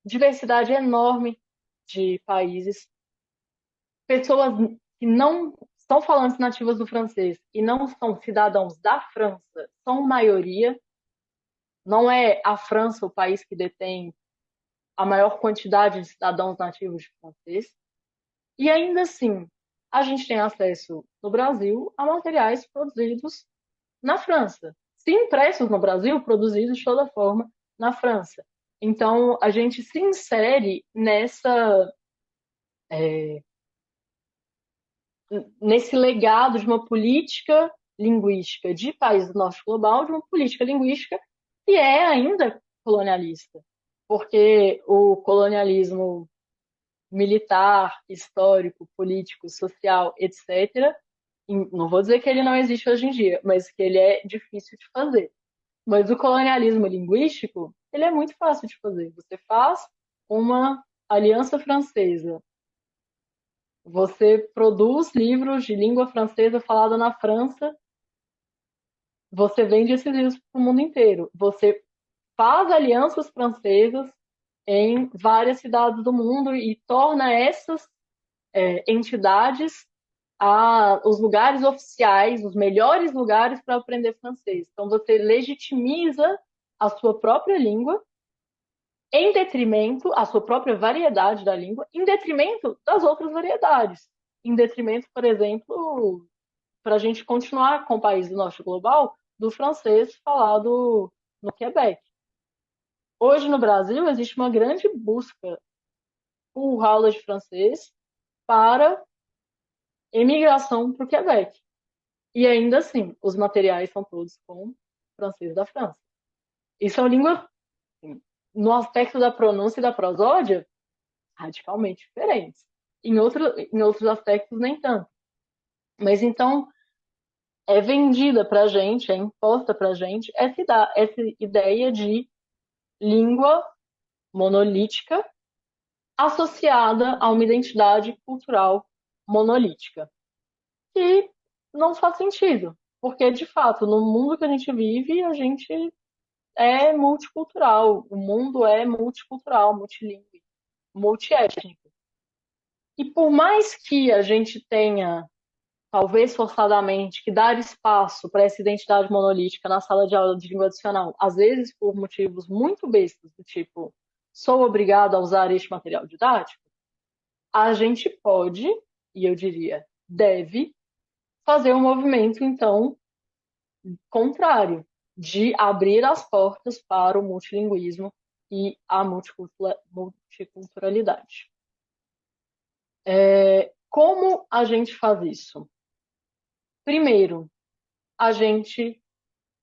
diversidade enorme de países. Pessoas que não são falantes nativas do francês e não são cidadãos da França são maioria. Não é a França o país que detém a maior quantidade de cidadãos nativos de francês. E ainda assim, a gente tem acesso no Brasil a materiais produzidos na França. Se impressos no Brasil, produzidos de toda forma na França. Então, a gente se insere nesse legado de uma política linguística de países do norte global, de uma política linguística que é ainda colonialista. Porque o colonialismo militar, histórico, político, social, etc., não vou dizer que ele não existe hoje em dia, mas que ele é difícil de fazer. Mas o colonialismo linguístico, ele é muito fácil de fazer. Você faz uma aliança francesa, você produz livros de língua francesa falada na França, você vende esses livros para o mundo inteiro. Você faz alianças francesas em várias cidades do mundo e torna essas entidades os lugares oficiais, os melhores lugares para aprender francês. Então, você legitimiza a sua própria língua em detrimento, a sua própria variedade da língua, em detrimento das outras variedades. Em detrimento, por exemplo, para a gente continuar com o país do norte global, do francês falado no Quebec. Hoje, no Brasil, existe uma grande busca por aulas de francês para emigração para o Quebec. E ainda assim, os materiais são todos com francês da França. E são línguas, no aspecto da pronúncia e da prosódia, radicalmente diferentes. Em outros aspectos, nem tanto. Mas então, é vendida para a gente, é imposta para a gente essa ideia de língua monolítica associada a uma identidade cultural monolítica. E não faz sentido, porque, de fato, no mundo que a gente vive, a gente é multicultural, o mundo é multicultural, multilingüe, multiétnico. E por mais que a gente tenha, talvez forçadamente, que dar espaço para essa identidade monolítica na sala de aula de língua adicional, às vezes por motivos muito bestas, do tipo, sou obrigado a usar este material didático, a gente pode, e eu diria, deve, fazer um movimento, então, contrário, de abrir as portas para o multilinguismo e a multiculturalidade. Como a gente faz isso? Primeiro, a gente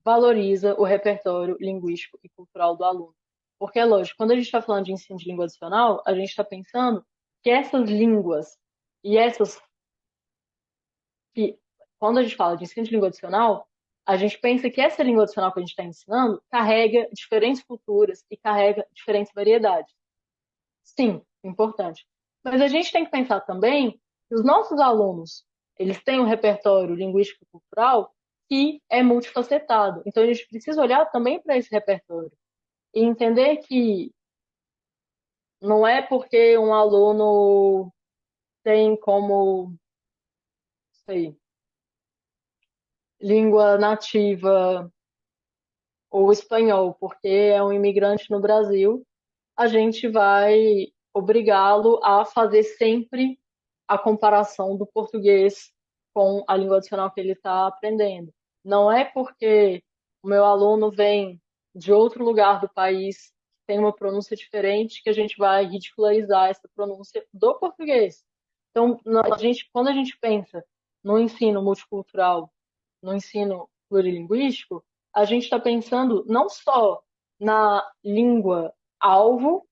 valoriza o repertório linguístico e cultural do aluno. Porque, é lógico, quando a gente está falando de ensino de língua adicional, a gente está pensando que essas línguas e quando a gente fala de ensino de língua adicional, a gente pensa que essa língua adicional que a gente está ensinando carrega diferentes culturas e carrega diferentes variedades. Sim, importante. Mas a gente tem que pensar também que os nossos alunos, eles têm um repertório linguístico e cultural que é multifacetado. Então, a gente precisa olhar também para esse repertório e entender que não é porque um aluno tem como, sei, língua nativa ou espanhol, porque é um imigrante no Brasil, a gente vai obrigá-lo a fazer sempre a comparação do português com a língua adicional que ele está aprendendo. Não é porque o meu aluno vem de outro lugar do país, tem uma pronúncia diferente, que a gente vai ridicularizar essa pronúncia do português. Então, quando a gente pensa no ensino multicultural, no ensino plurilinguístico, a gente está pensando não só na língua alvo,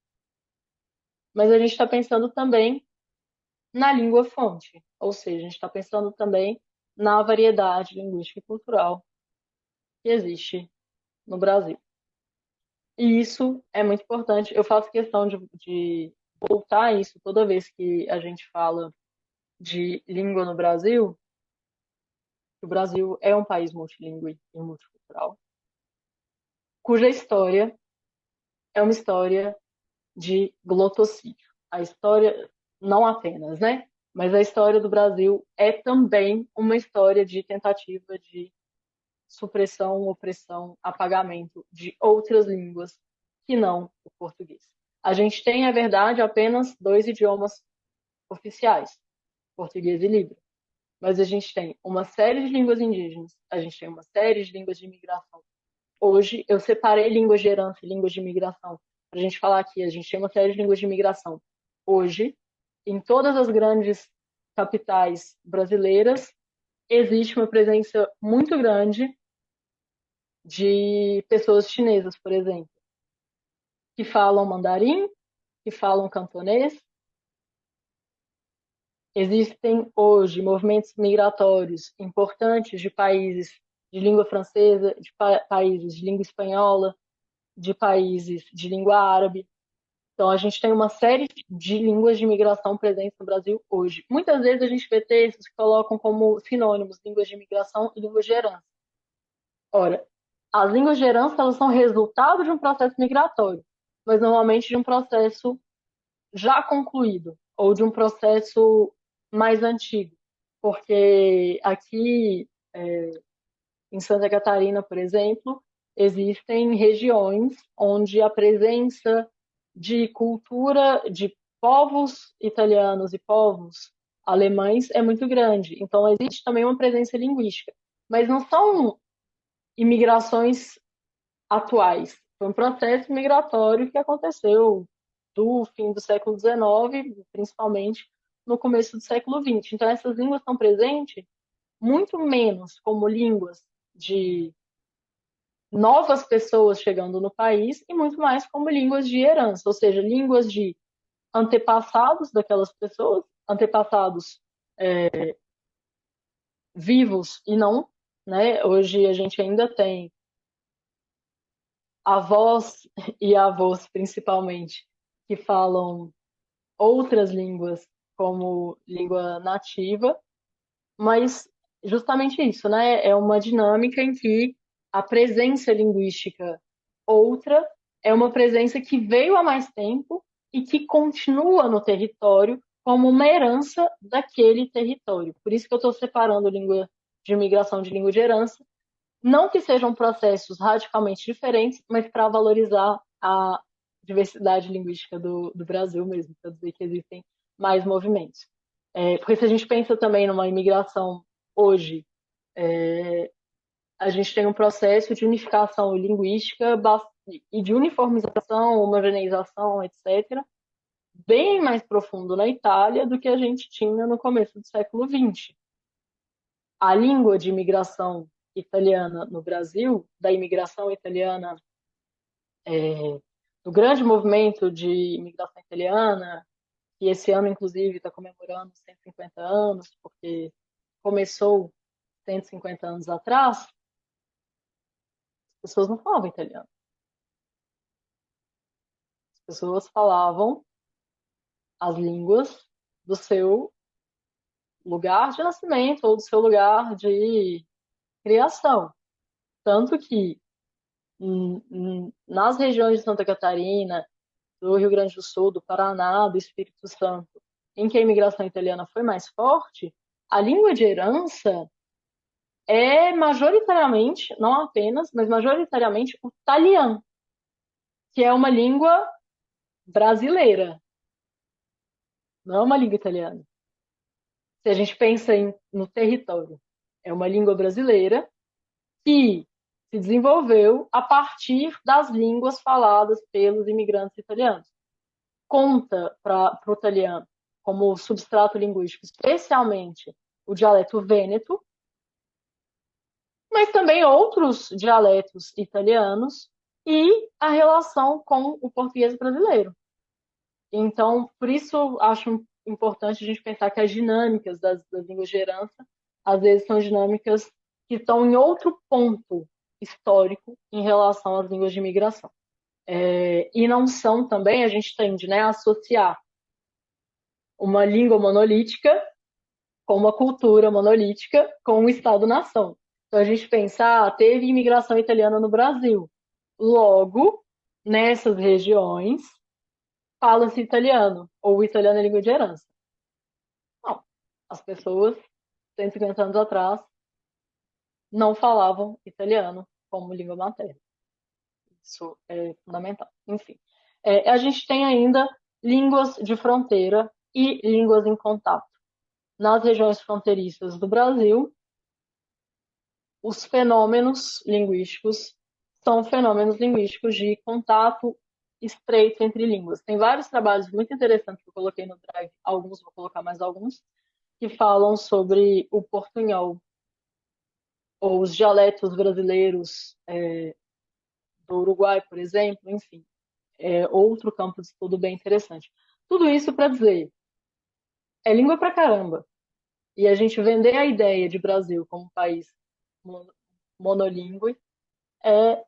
mas a gente está pensando também na língua fonte. Ou seja, a gente está pensando também na variedade linguística e cultural que existe no Brasil. E isso é muito importante. Eu faço questão de voltar a isso toda vez que a gente fala de língua no Brasil. O Brasil é um país multilingüe e multicultural, cuja história é uma história de glotocídio. A história, não apenas, né? Mas a história do Brasil é também uma história de tentativa de supressão, opressão, apagamento de outras línguas que não o português. A gente tem, é verdade, apenas 2 idiomas oficiais, português e libra. Mas a gente tem uma série de línguas indígenas, a gente tem uma série de línguas de imigração. Hoje, eu separei línguas de herança e línguas de imigração para a gente falar aqui. A gente tem uma série de línguas de imigração. Hoje, em todas as grandes capitais brasileiras, existe uma presença muito grande de pessoas chinesas, por exemplo, que falam mandarim, que falam cantonês. Existem hoje movimentos migratórios importantes de países de língua francesa, de países de língua espanhola, de países de língua árabe. Então, a gente tem uma série de línguas de imigração presentes no Brasil hoje. Muitas vezes a gente vê textos que colocam como sinônimos línguas de imigração e línguas de herança. Ora, as línguas de herança elas são resultado de um processo migratório, mas normalmente de um processo já concluído ou de um processo mais antigo. Porque aqui em Santa Catarina, por exemplo, existem regiões onde a presença de cultura de povos italianos e povos alemães é muito grande. Então, existe também uma presença linguística. Mas não são imigrações atuais. Foi um processo migratório que aconteceu do fim do século XIX, principalmente no começo do século XX. Então, essas línguas estão presentes muito menos como línguas de novas pessoas chegando no país e muito mais como línguas de herança, ou seja, línguas de antepassados daquelas pessoas, antepassados vivos e não, né? Hoje a gente ainda tem avós e avós, principalmente, que falam outras línguas como língua nativa, mas justamente isso, né? É uma dinâmica em que a presença linguística outra é uma presença que veio há mais tempo e que continua no território como uma herança daquele território. Por isso que eu estou separando língua de imigração de língua de herança, não que sejam processos radicalmente diferentes, mas para valorizar a diversidade linguística do Brasil mesmo, para dizer que existem mais movimentos. Porque se a gente pensa também numa imigração hoje, a gente tem um processo de unificação linguística e de uniformização, homogeneização, etc., bem mais profundo na Itália do que a gente tinha no começo do século XX. A língua de imigração italiana no Brasil, da imigração italiana, do grande movimento de imigração italiana, que esse ano, inclusive, está comemorando 150 anos, porque começou 150 anos atrás, as pessoas não falavam italiano. As pessoas falavam as línguas do seu lugar de nascimento ou do seu lugar de criação. Tanto que nas regiões de Santa Catarina, do Rio Grande do Sul, do Paraná, do Espírito Santo, em que a imigração italiana foi mais forte, a língua de herança é majoritariamente, não apenas, mas majoritariamente o italiano, que é uma língua brasileira, não é uma língua italiana. Se a gente pensa no território, é uma língua brasileira que se desenvolveu a partir das línguas faladas pelos imigrantes italianos. Conta para o italiano como substrato linguístico, especialmente o dialeto vêneto, mas também outros dialetos italianos e a relação com o português brasileiro. Então, por isso, acho importante a gente pensar que as dinâmicas das línguas de herança, às vezes, são dinâmicas que estão em outro ponto histórico em relação às línguas de imigração. E não são também, a gente tende, né, a associar uma língua monolítica com uma cultura monolítica com um Estado-nação. Então a gente pensa, teve imigração italiana no Brasil. Logo, nessas regiões, fala-se italiano, ou o italiano é língua de herança. Não. As pessoas, 150 anos atrás, não falavam italiano como língua materna. Isso é fundamental. Enfim, a gente tem ainda línguas de fronteira e línguas em contato. Nas regiões fronteiriças do Brasil, os fenômenos linguísticos são fenômenos linguísticos de contato estreito entre línguas. Tem vários trabalhos muito interessantes que eu coloquei no Drive, alguns, vou colocar mais alguns, que falam sobre o portunhol, ou os dialetos brasileiros do Uruguai, por exemplo, enfim. Outro campo de estudo bem interessante. Tudo isso para dizer, é língua pra caramba. E a gente vender a ideia de Brasil como um país monolíngue é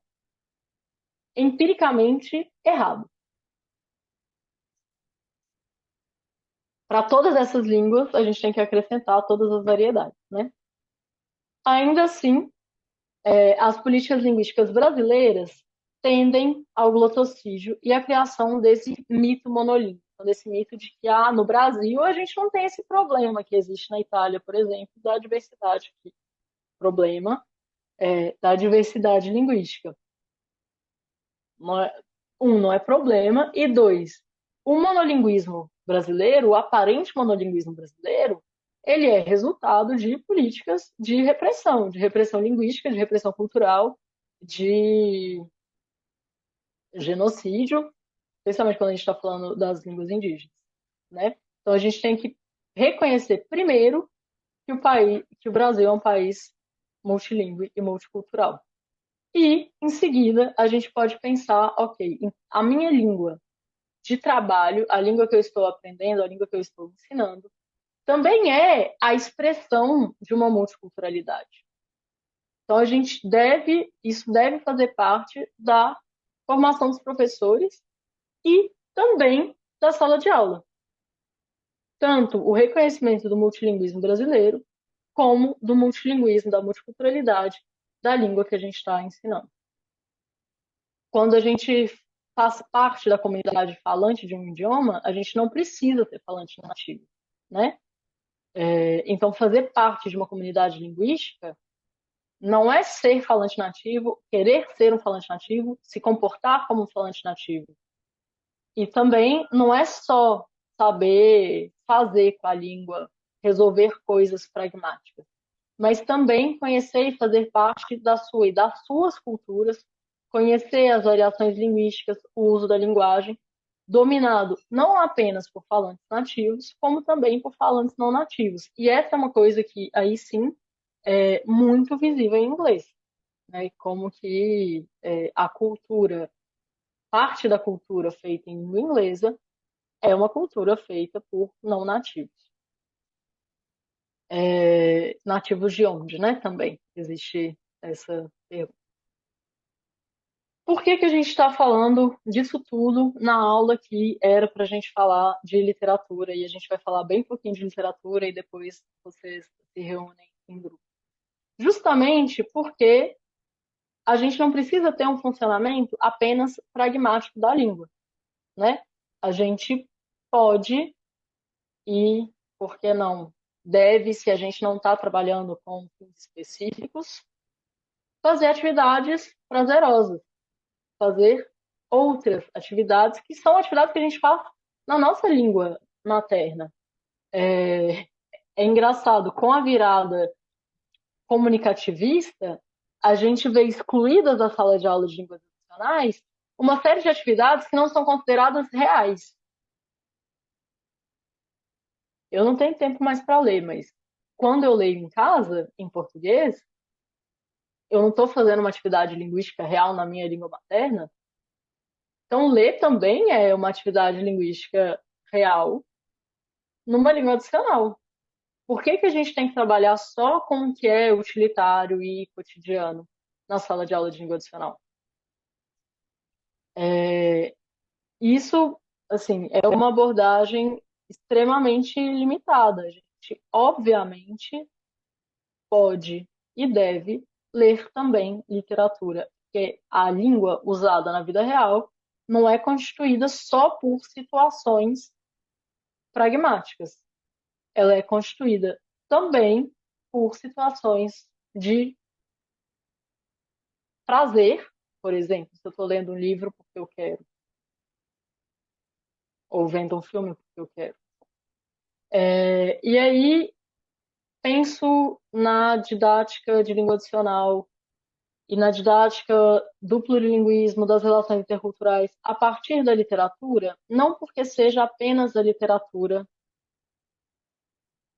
empiricamente errado. Para todas essas línguas, a gente tem que acrescentar todas as variedades, né? Ainda assim, as políticas linguísticas brasileiras tendem ao glotossídio e à criação desse mito monolíngue, desse mito de que no Brasil a gente não tem esse problema que existe na Itália, por exemplo, da diversidade, problema da diversidade linguística. Não é problema, e dois, o monolinguismo brasileiro, o aparente monolinguismo brasileiro, ele é resultado de políticas de repressão linguística, de repressão cultural, de genocídio, especialmente quando a gente está falando das línguas indígenas, né? Então a gente tem que reconhecer primeiro que o Brasil é um país multilingüe e multicultural. E, em seguida, a gente pode pensar, ok, a minha língua de trabalho, a língua que eu estou aprendendo, a língua que eu estou ensinando, também é a expressão de uma multiculturalidade. Então, isso deve fazer parte da formação dos professores e também da sala de aula. Tanto o reconhecimento do multilinguismo brasileiro, como do multilinguismo, da multiculturalidade da língua que a gente está ensinando. Quando a gente faz parte da comunidade falante de um idioma, a gente não precisa ser falante nativo, né? Então, fazer parte de uma comunidade linguística não é ser falante nativo, querer ser um falante nativo, se comportar como um falante nativo. E também não é só saber fazer com a língua, resolver coisas pragmáticas, mas também conhecer e fazer parte da sua e das suas culturas, conhecer as variações linguísticas, o uso da linguagem, dominado não apenas por falantes nativos, como também por falantes não nativos. E essa é uma coisa que, aí sim, é muito visível em inglês, né? Como que a cultura, parte da cultura feita em língua inglesa, é uma cultura feita por não nativos. Nativos de onde, né? Também existe essa pergunta. Por que a gente está falando disso tudo na aula que era para a gente falar de literatura? E a gente vai falar bem pouquinho de literatura e depois vocês se reúnem em grupo. Justamente porque a gente não precisa ter um funcionamento apenas pragmático da língua, né? A gente pode e, por que não, deve, se a gente não está trabalhando com fins específicos, fazer atividades prazerosas, fazer outras atividades que são atividades que a gente faz na nossa língua materna. É engraçado, com a virada comunicativista, a gente vê excluídas da sala de aula de línguas adicionais uma série de atividades que não são consideradas reais. Eu não tenho tempo mais para ler, mas quando eu leio em casa, em português, eu não estou fazendo uma atividade linguística real na minha língua materna. Então, ler também é uma atividade linguística real numa língua adicional. Por que que a gente tem que trabalhar só com o que é utilitário e cotidiano na sala de aula de língua adicional? Isso, assim, é uma abordagem extremamente limitada. A gente, obviamente, pode e deve ler também literatura, porque a língua usada na vida real não é constituída só por situações pragmáticas. Ela é constituída também por situações de prazer, por exemplo, se eu estou lendo um livro porque eu quero, ou vendo um filme porque eu quero. E aí penso na didática de língua adicional e na didática do plurilinguismo, das relações interculturais, a partir da literatura, não porque seja apenas a literatura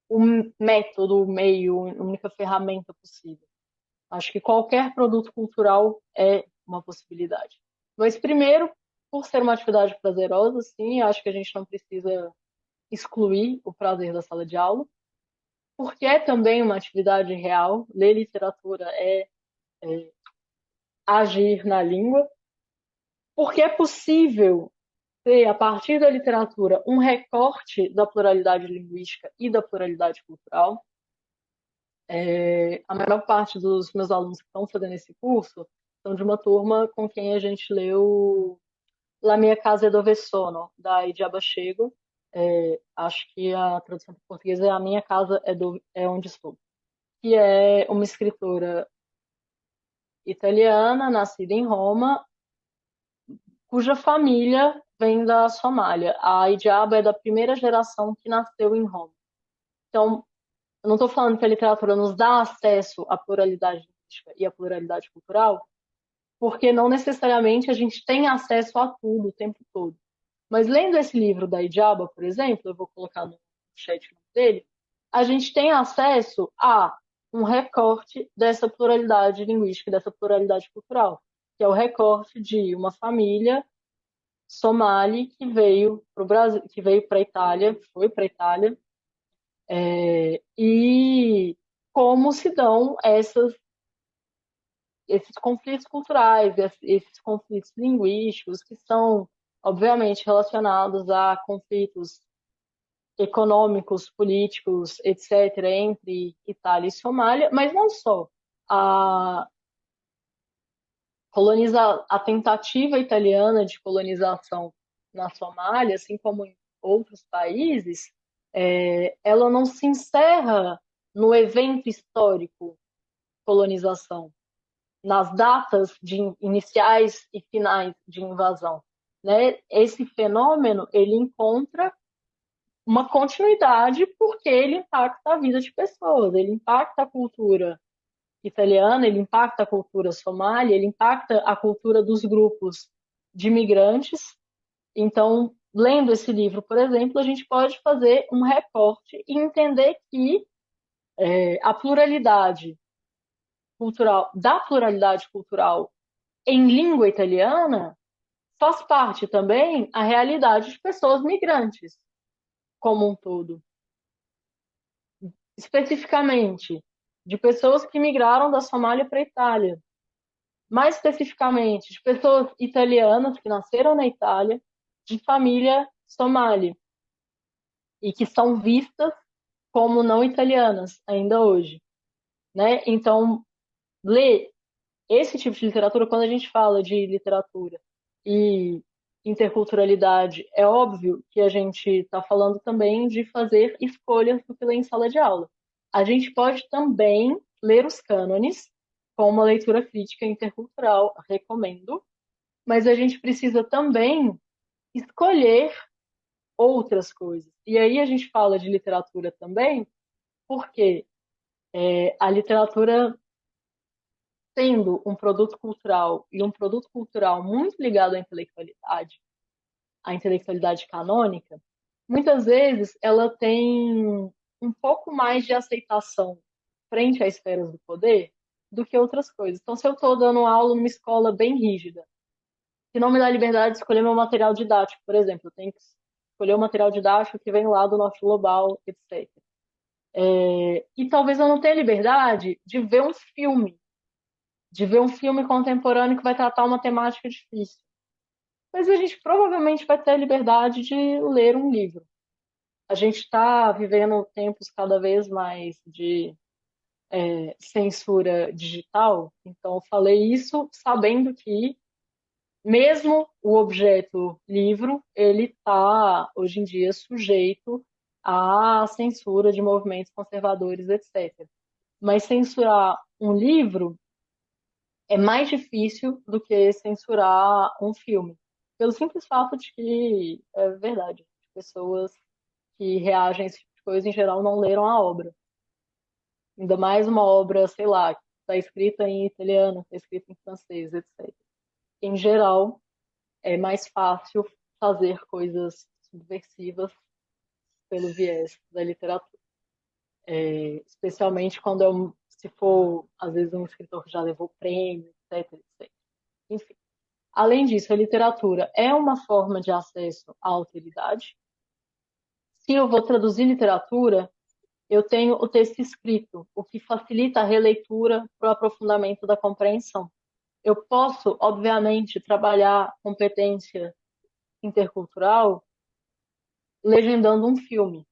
o método, o meio, a única ferramenta possível. Acho que qualquer produto cultural é uma possibilidade. Mas, primeiro, por ser uma atividade prazerosa, sim, acho que a gente não precisa excluir o prazer da sala de aula, porque é também uma atividade real. Ler literatura é agir na língua, porque é possível ter, a partir da literatura, um recorte da pluralidade linguística e da pluralidade cultural. A maior parte dos meus alunos que estão fazendo esse curso são de uma turma com quem a gente leu La Mia Casa é Dove Sono, da Idiaba Chego. Acho que a tradução para português é A Minha Casa é Onde Estou. Que é uma escritora italiana, nascida em Roma, cuja família vem da Somália. A Idiaba é da primeira geração que nasceu em Roma. Então, eu não estou falando que a literatura nos dá acesso à pluralidade linguística e à pluralidade cultural, porque não necessariamente a gente tem acesso a tudo o tempo todo. Mas lendo esse livro da Idiaba, por exemplo, eu vou colocar no chat dele, a gente tem acesso a um recorte dessa pluralidade linguística, dessa pluralidade cultural, que é o recorte de uma família somali que veio para o Brasil, que veio para a Itália, foi para a Itália, e como se dão esses conflitos culturais, esses conflitos linguísticos, que são, obviamente, relacionados a conflitos econômicos, políticos, etc., entre Itália e Somália, mas não só. A, a tentativa italiana de colonização na Somália, assim como em outros países, ela não se encerra no evento histórico colonização, nas datas iniciais e finais de invasão. Né? Esse fenômeno ele encontra uma continuidade porque ele impacta a vida de pessoas, ele impacta a cultura italiana, ele impacta a cultura somália, ele impacta a cultura dos grupos de imigrantes. Então, lendo esse livro, por exemplo, a gente pode fazer um recorte e entender que a pluralidade cultural, da pluralidade cultural em língua italiana, faz parte também a realidade de pessoas migrantes como um todo. Especificamente, de pessoas que migraram da Somália para a Itália. Mais especificamente, de pessoas italianas que nasceram na Itália, de família somali, e que são vistas como não italianas ainda hoje. Né? Então, ler esse tipo de literatura, quando a gente fala de literatura e interculturalidade, é óbvio que a gente está falando também de fazer escolhas do que ler em sala de aula. A gente pode também ler os cânones com uma leitura crítica intercultural, recomendo, mas a gente precisa também escolher outras coisas. E aí a gente fala de literatura também, porque a literatura sendo um produto cultural e um produto cultural muito ligado à intelectualidade canônica, muitas vezes ela tem um pouco mais de aceitação frente às esferas do poder do que outras coisas. Então, se eu estou dando aula numa escola bem rígida, que não me dá liberdade de escolher meu material didático, por exemplo, eu tenho que escolher o material didático que vem lá do Norte Global, etc. E talvez eu não tenha liberdade de ver um filme contemporâneo que vai tratar uma temática difícil. Mas a gente provavelmente vai ter a liberdade de ler um livro. A gente está vivendo tempos cada vez mais de censura digital, então eu falei isso sabendo que mesmo o objeto livro, ele está hoje em dia sujeito à censura de movimentos conservadores, etc. Mas censurar um livro é mais difícil do que censurar um filme, pelo simples fato de que, é verdade, pessoas que reagem a esse tipo de coisa, em geral, não leram a obra. Ainda mais uma obra, sei lá, que está escrita em italiano, está escrita em francês, etc. Em geral, é mais fácil fazer coisas subversivas pelo viés da literatura. Especialmente quando se for, às vezes, um escritor que já levou prêmio, etc, etc. Enfim. Além disso, a literatura é uma forma de acesso à alteridade. Se eu vou traduzir literatura, eu tenho o texto escrito, o que facilita a releitura para o aprofundamento da compreensão. Eu posso, obviamente, trabalhar competência intercultural legendando um filme.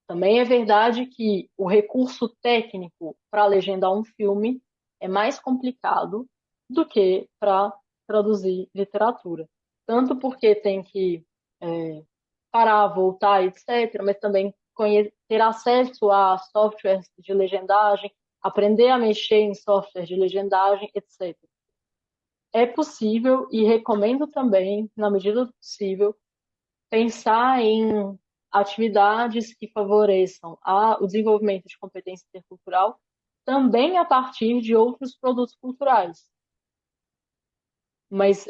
Também é verdade que o recurso técnico para legendar um filme é mais complicado do que para traduzir literatura. Tanto porque tem que parar, voltar, etc., mas também ter acesso a softwares de legendagem, aprender a mexer em software de legendagem, etc. É possível e recomendo também, na medida do possível, pensar em atividades que favoreçam o desenvolvimento de competência intercultural também a partir de outros produtos culturais. Mas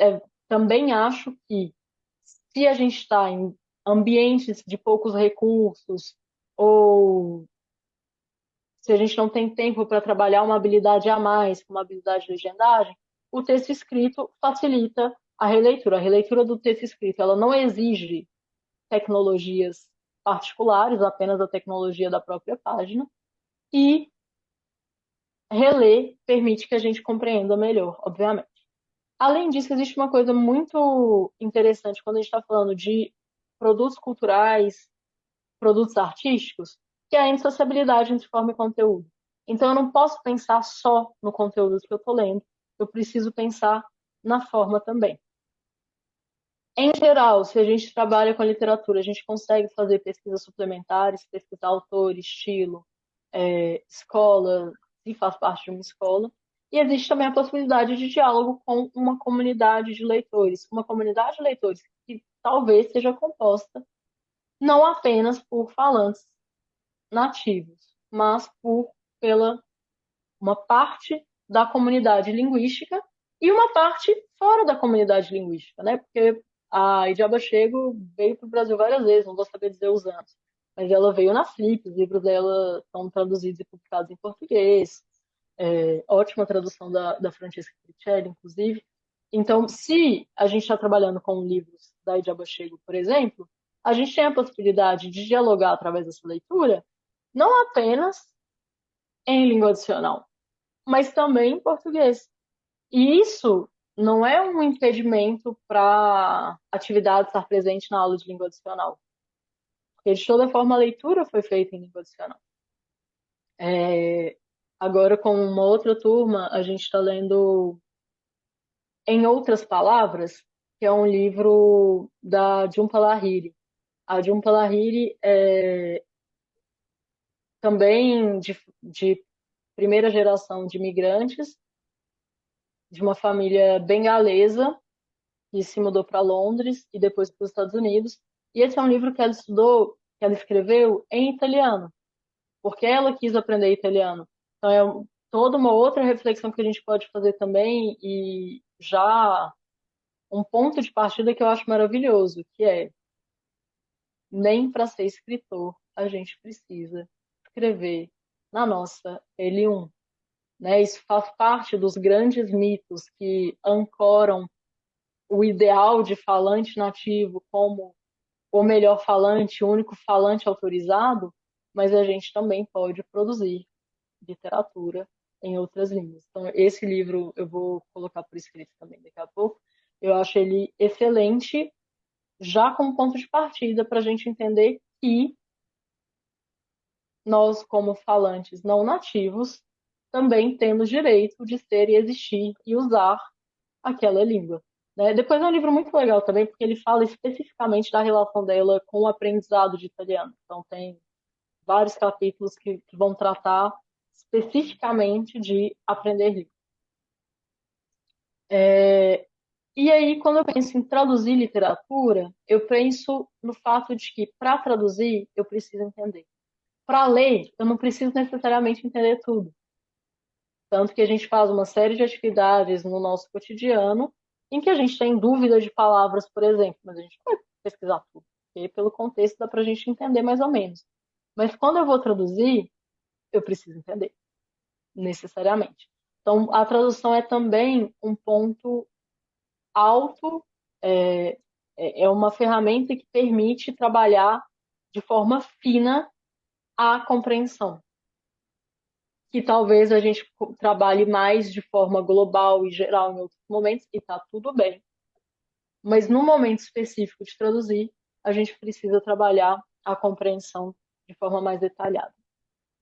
também acho que se a gente está em ambientes de poucos recursos ou se a gente não tem tempo para trabalhar uma habilidade a mais, como a habilidade de legendagem, o texto escrito facilita a releitura. A releitura do texto escrito, ela não exige tecnologias particulares, apenas a tecnologia da própria página, e reler permite que a gente compreenda melhor, obviamente. Além disso, existe uma coisa muito interessante quando a gente está falando de produtos culturais, produtos artísticos, que é a indissociabilidade entre forma e conteúdo. Então, eu não posso pensar só no conteúdo que eu estou lendo, eu preciso pensar na forma também. Em geral, se a gente trabalha com a literatura, a gente consegue fazer pesquisas suplementares, pesquisar autor, estilo, escola, se faz parte de uma escola. E existe também a possibilidade de diálogo com uma comunidade de leitores. Uma comunidade de leitores que talvez seja composta não apenas por falantes nativos, mas pela uma parte da comunidade linguística e uma parte fora da comunidade linguística, né? Porque a Idiaba Chego veio para o Brasil várias vezes, não vou saber dizer os anos, mas ela veio na Flip, os livros dela estão traduzidos e publicados em português, ótima tradução da Francesca Fricelli, inclusive. Então, se a gente está trabalhando com livros da Idiaba Chego, por exemplo, a gente tem a possibilidade de dialogar através dessa leitura, não apenas em língua adicional, mas também em português. E isso não é um impedimento para a atividade estar presente na aula de língua adicional, porque de toda forma a leitura foi feita em língua adicional. Agora, com uma outra turma, a gente está lendo Em Outras Palavras, que é um livro da Jhumpa Lahiri. A Jhumpa Lahiri é também de primeira geração de imigrantes, de uma família bengalesa, que se mudou para Londres e depois para os Estados Unidos. E esse é um livro que ela estudou, que ela escreveu em italiano, porque ela quis aprender italiano. Então é toda uma outra reflexão que a gente pode fazer também e já um ponto de partida que eu acho maravilhoso, que é nem para ser escritor a gente precisa escrever na nossa L1. Né? Isso faz parte dos grandes mitos que ancoram o ideal de falante nativo como o melhor falante, o único falante autorizado, mas a gente também pode produzir literatura em outras línguas. Então, esse livro eu vou colocar por escrito também daqui a pouco. Eu acho ele excelente, já como ponto de partida para a gente entender que nós, como falantes não nativos, também temos direito de ser e existir e usar aquela língua. Né? Depois é um livro muito legal também, porque ele fala especificamente da relação dela com o aprendizado de italiano. Então, tem vários capítulos que vão tratar especificamente de aprender língua. E aí, quando eu penso em traduzir literatura, eu penso no fato de que, para traduzir, eu preciso entender. Para ler, eu não preciso necessariamente entender tudo. Tanto que a gente faz uma série de atividades no nosso cotidiano em que a gente tem dúvida de palavras, por exemplo, mas a gente não vai pesquisar tudo, porque pelo contexto dá para a gente entender mais ou menos. Mas quando eu vou traduzir, eu preciso entender, necessariamente. Então, a tradução é também um ponto alto, é uma ferramenta que permite trabalhar de forma fina a compreensão. Que talvez a gente trabalhe mais de forma global e geral em outros momentos, e está tudo bem. Mas no momento específico de traduzir, a gente precisa trabalhar a compreensão de forma mais detalhada.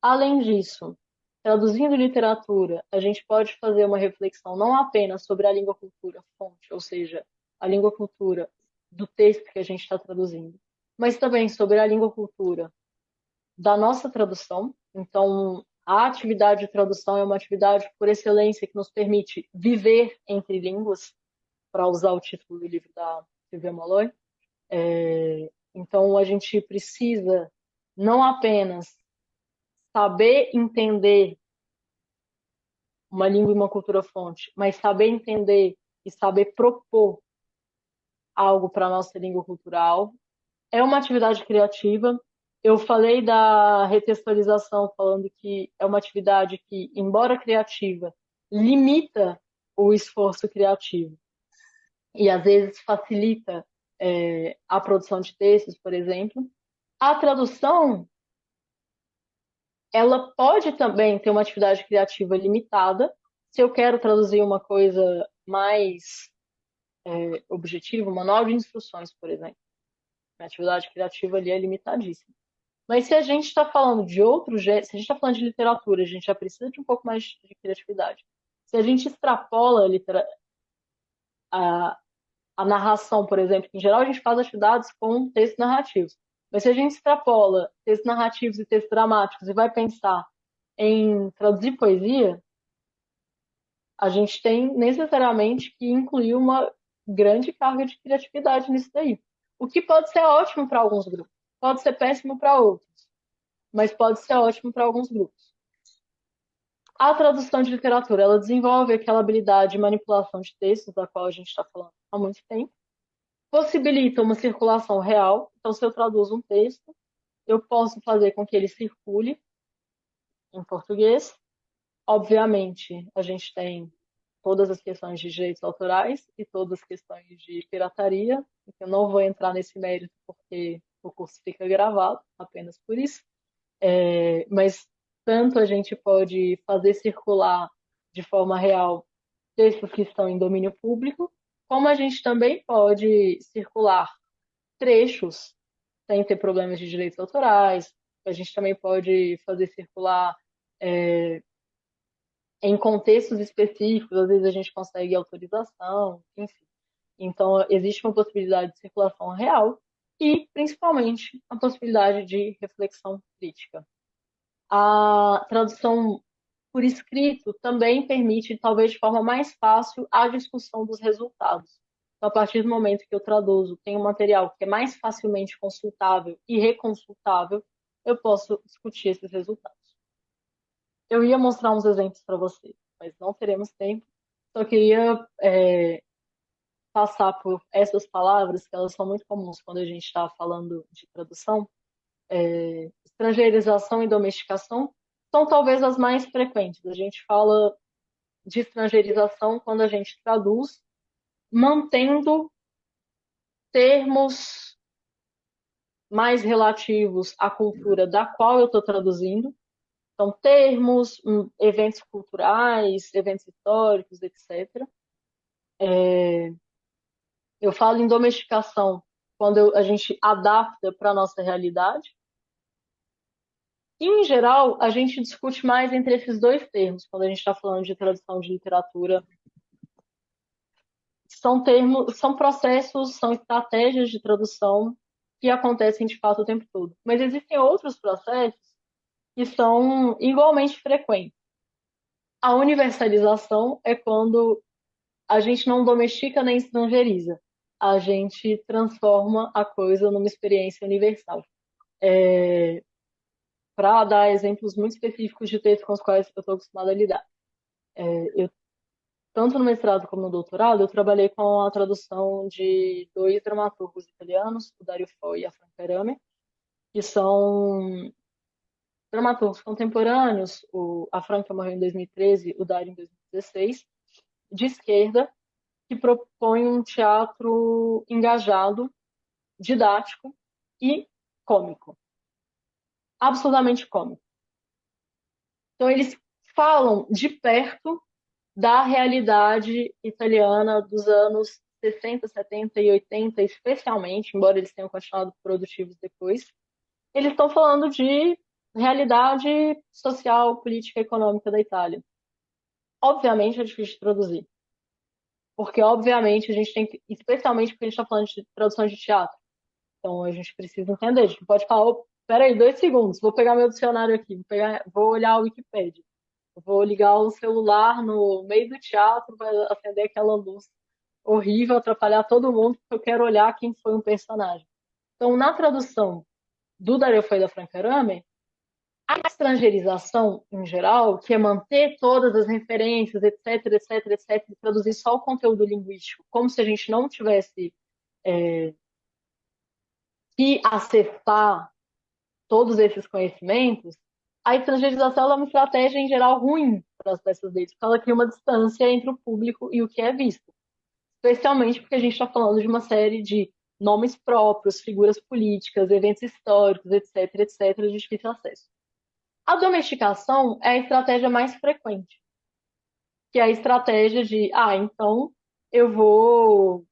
Além disso, traduzindo literatura, a gente pode fazer uma reflexão não apenas sobre a língua-cultura fonte, ou seja, a língua-cultura do texto que a gente está traduzindo, mas também sobre a língua-cultura da nossa tradução. Então, a atividade de tradução é uma atividade por excelência que nos permite viver entre línguas, para usar o título do livro da Silvia Malloy. Então, a gente precisa não apenas saber entender uma língua e uma cultura fonte, mas saber entender e saber propor algo para a nossa língua cultural. É uma atividade criativa. Eu falei da retextualização, falando que é uma atividade que, embora criativa, limita o esforço criativo e às vezes facilita a produção de textos, por exemplo. A tradução, ela pode também ter uma atividade criativa limitada. Se eu quero traduzir uma coisa mais objetiva, um manual de instruções, por exemplo, a atividade criativa ali é limitadíssima. Mas se a gente está falando de outro jeito, se a gente está falando de literatura, a gente já precisa de um pouco mais de criatividade. Se a gente extrapola a narração, por exemplo, que em geral a gente faz atividades com textos narrativos. Mas se a gente extrapola textos narrativos e textos dramáticos e vai pensar em traduzir poesia, a gente tem necessariamente que incluir uma grande carga de criatividade nisso daí. O que pode ser ótimo para alguns grupos, pode ser péssimo para outros, mas pode ser ótimo para alguns grupos. A tradução de literatura, ela desenvolve aquela habilidade de manipulação de textos, da qual a gente está falando há muito tempo, possibilita uma circulação real. Então, se eu traduzo um texto, eu posso fazer com que ele circule em português. Obviamente, a gente tem todas as questões de direitos autorais e todas as questões de pirataria. Eu não vou entrar nesse mérito porque o curso fica gravado, apenas por isso. Mas tanto a gente pode fazer circular de forma real textos que estão em domínio público, como a gente também pode circular trechos sem ter problemas de direitos autorais. A gente também pode fazer circular em contextos específicos, às vezes a gente consegue autorização, enfim. Então, existe uma possibilidade de circulação real e, principalmente, a possibilidade de reflexão crítica. A tradução por escrito também permite, talvez de forma mais fácil, a discussão dos resultados. Então, a partir do momento que eu traduzo, tem um material que é mais facilmente consultável e reconsultável, eu posso discutir esses resultados. Eu ia mostrar uns exemplos para vocês, mas não teremos tempo. Só queria passar por essas palavras, que elas são muito comuns quando a gente está falando de tradução. Estrangeirização e domesticação são talvez as mais frequentes. A gente fala de estrangeirização quando a gente traduz mantendo termos mais relativos à cultura da qual eu estou traduzindo. Então, termos, eventos culturais, eventos históricos, etc. Eu falo em domesticação quando a gente adapta para a nossa realidade. E, em geral, a gente discute mais entre esses dois termos, quando a gente está falando de tradução de literatura. São termos, são processos, são estratégias de tradução que acontecem de fato o tempo todo. Mas existem outros processos que são igualmente frequentes. A universalização é quando a gente não domestica nem estrangeiriza. A gente transforma a coisa numa experiência universal. Para dar exemplos muito específicos de textos com os quais eu estou acostumada a lidar. Tanto no mestrado como no doutorado, eu trabalhei com a tradução de dois dramaturgos italianos, o Dario Fo e a Franca Rame, que são dramaturgos contemporâneos. A Franca morreu em 2013, o Dario em 2016, de esquerda, que propõe um teatro engajado, didático e cômico. Absolutamente cômico. Então, eles falam de perto da realidade italiana dos anos 60, 70 e 80, especialmente, embora eles tenham continuado produtivos depois. Eles estão falando de realidade social, política e econômica da Itália. Obviamente é difícil de traduzir. Porque, obviamente, a gente tem que, especialmente porque a gente está falando de tradução de teatro. Então, a gente precisa entender. A gente pode falar, peraí, 2 segundos, vou pegar meu dicionário aqui, vou olhar a Wikipédia. Vou ligar o celular no meio do teatro, vai acender aquela luz horrível, atrapalhar todo mundo, porque eu quero olhar quem foi um personagem. Então, na tradução do Dario Fo e da Franca Rame, a estrangeirização, em geral, que é manter todas as referências, etc, etc, etc, e traduzir só o conteúdo linguístico, como se a gente não tivesse que acessar todos esses conhecimentos, a estrangeirização é uma estratégia, em geral, ruim para as peças deles, porque ela cria uma distância entre o público e o que é visto. Especialmente porque a gente está falando de uma série de nomes próprios, figuras políticas, eventos históricos, etc, etc, de difícil acesso. A domesticação é a estratégia mais frequente, que é a estratégia de, então eu vou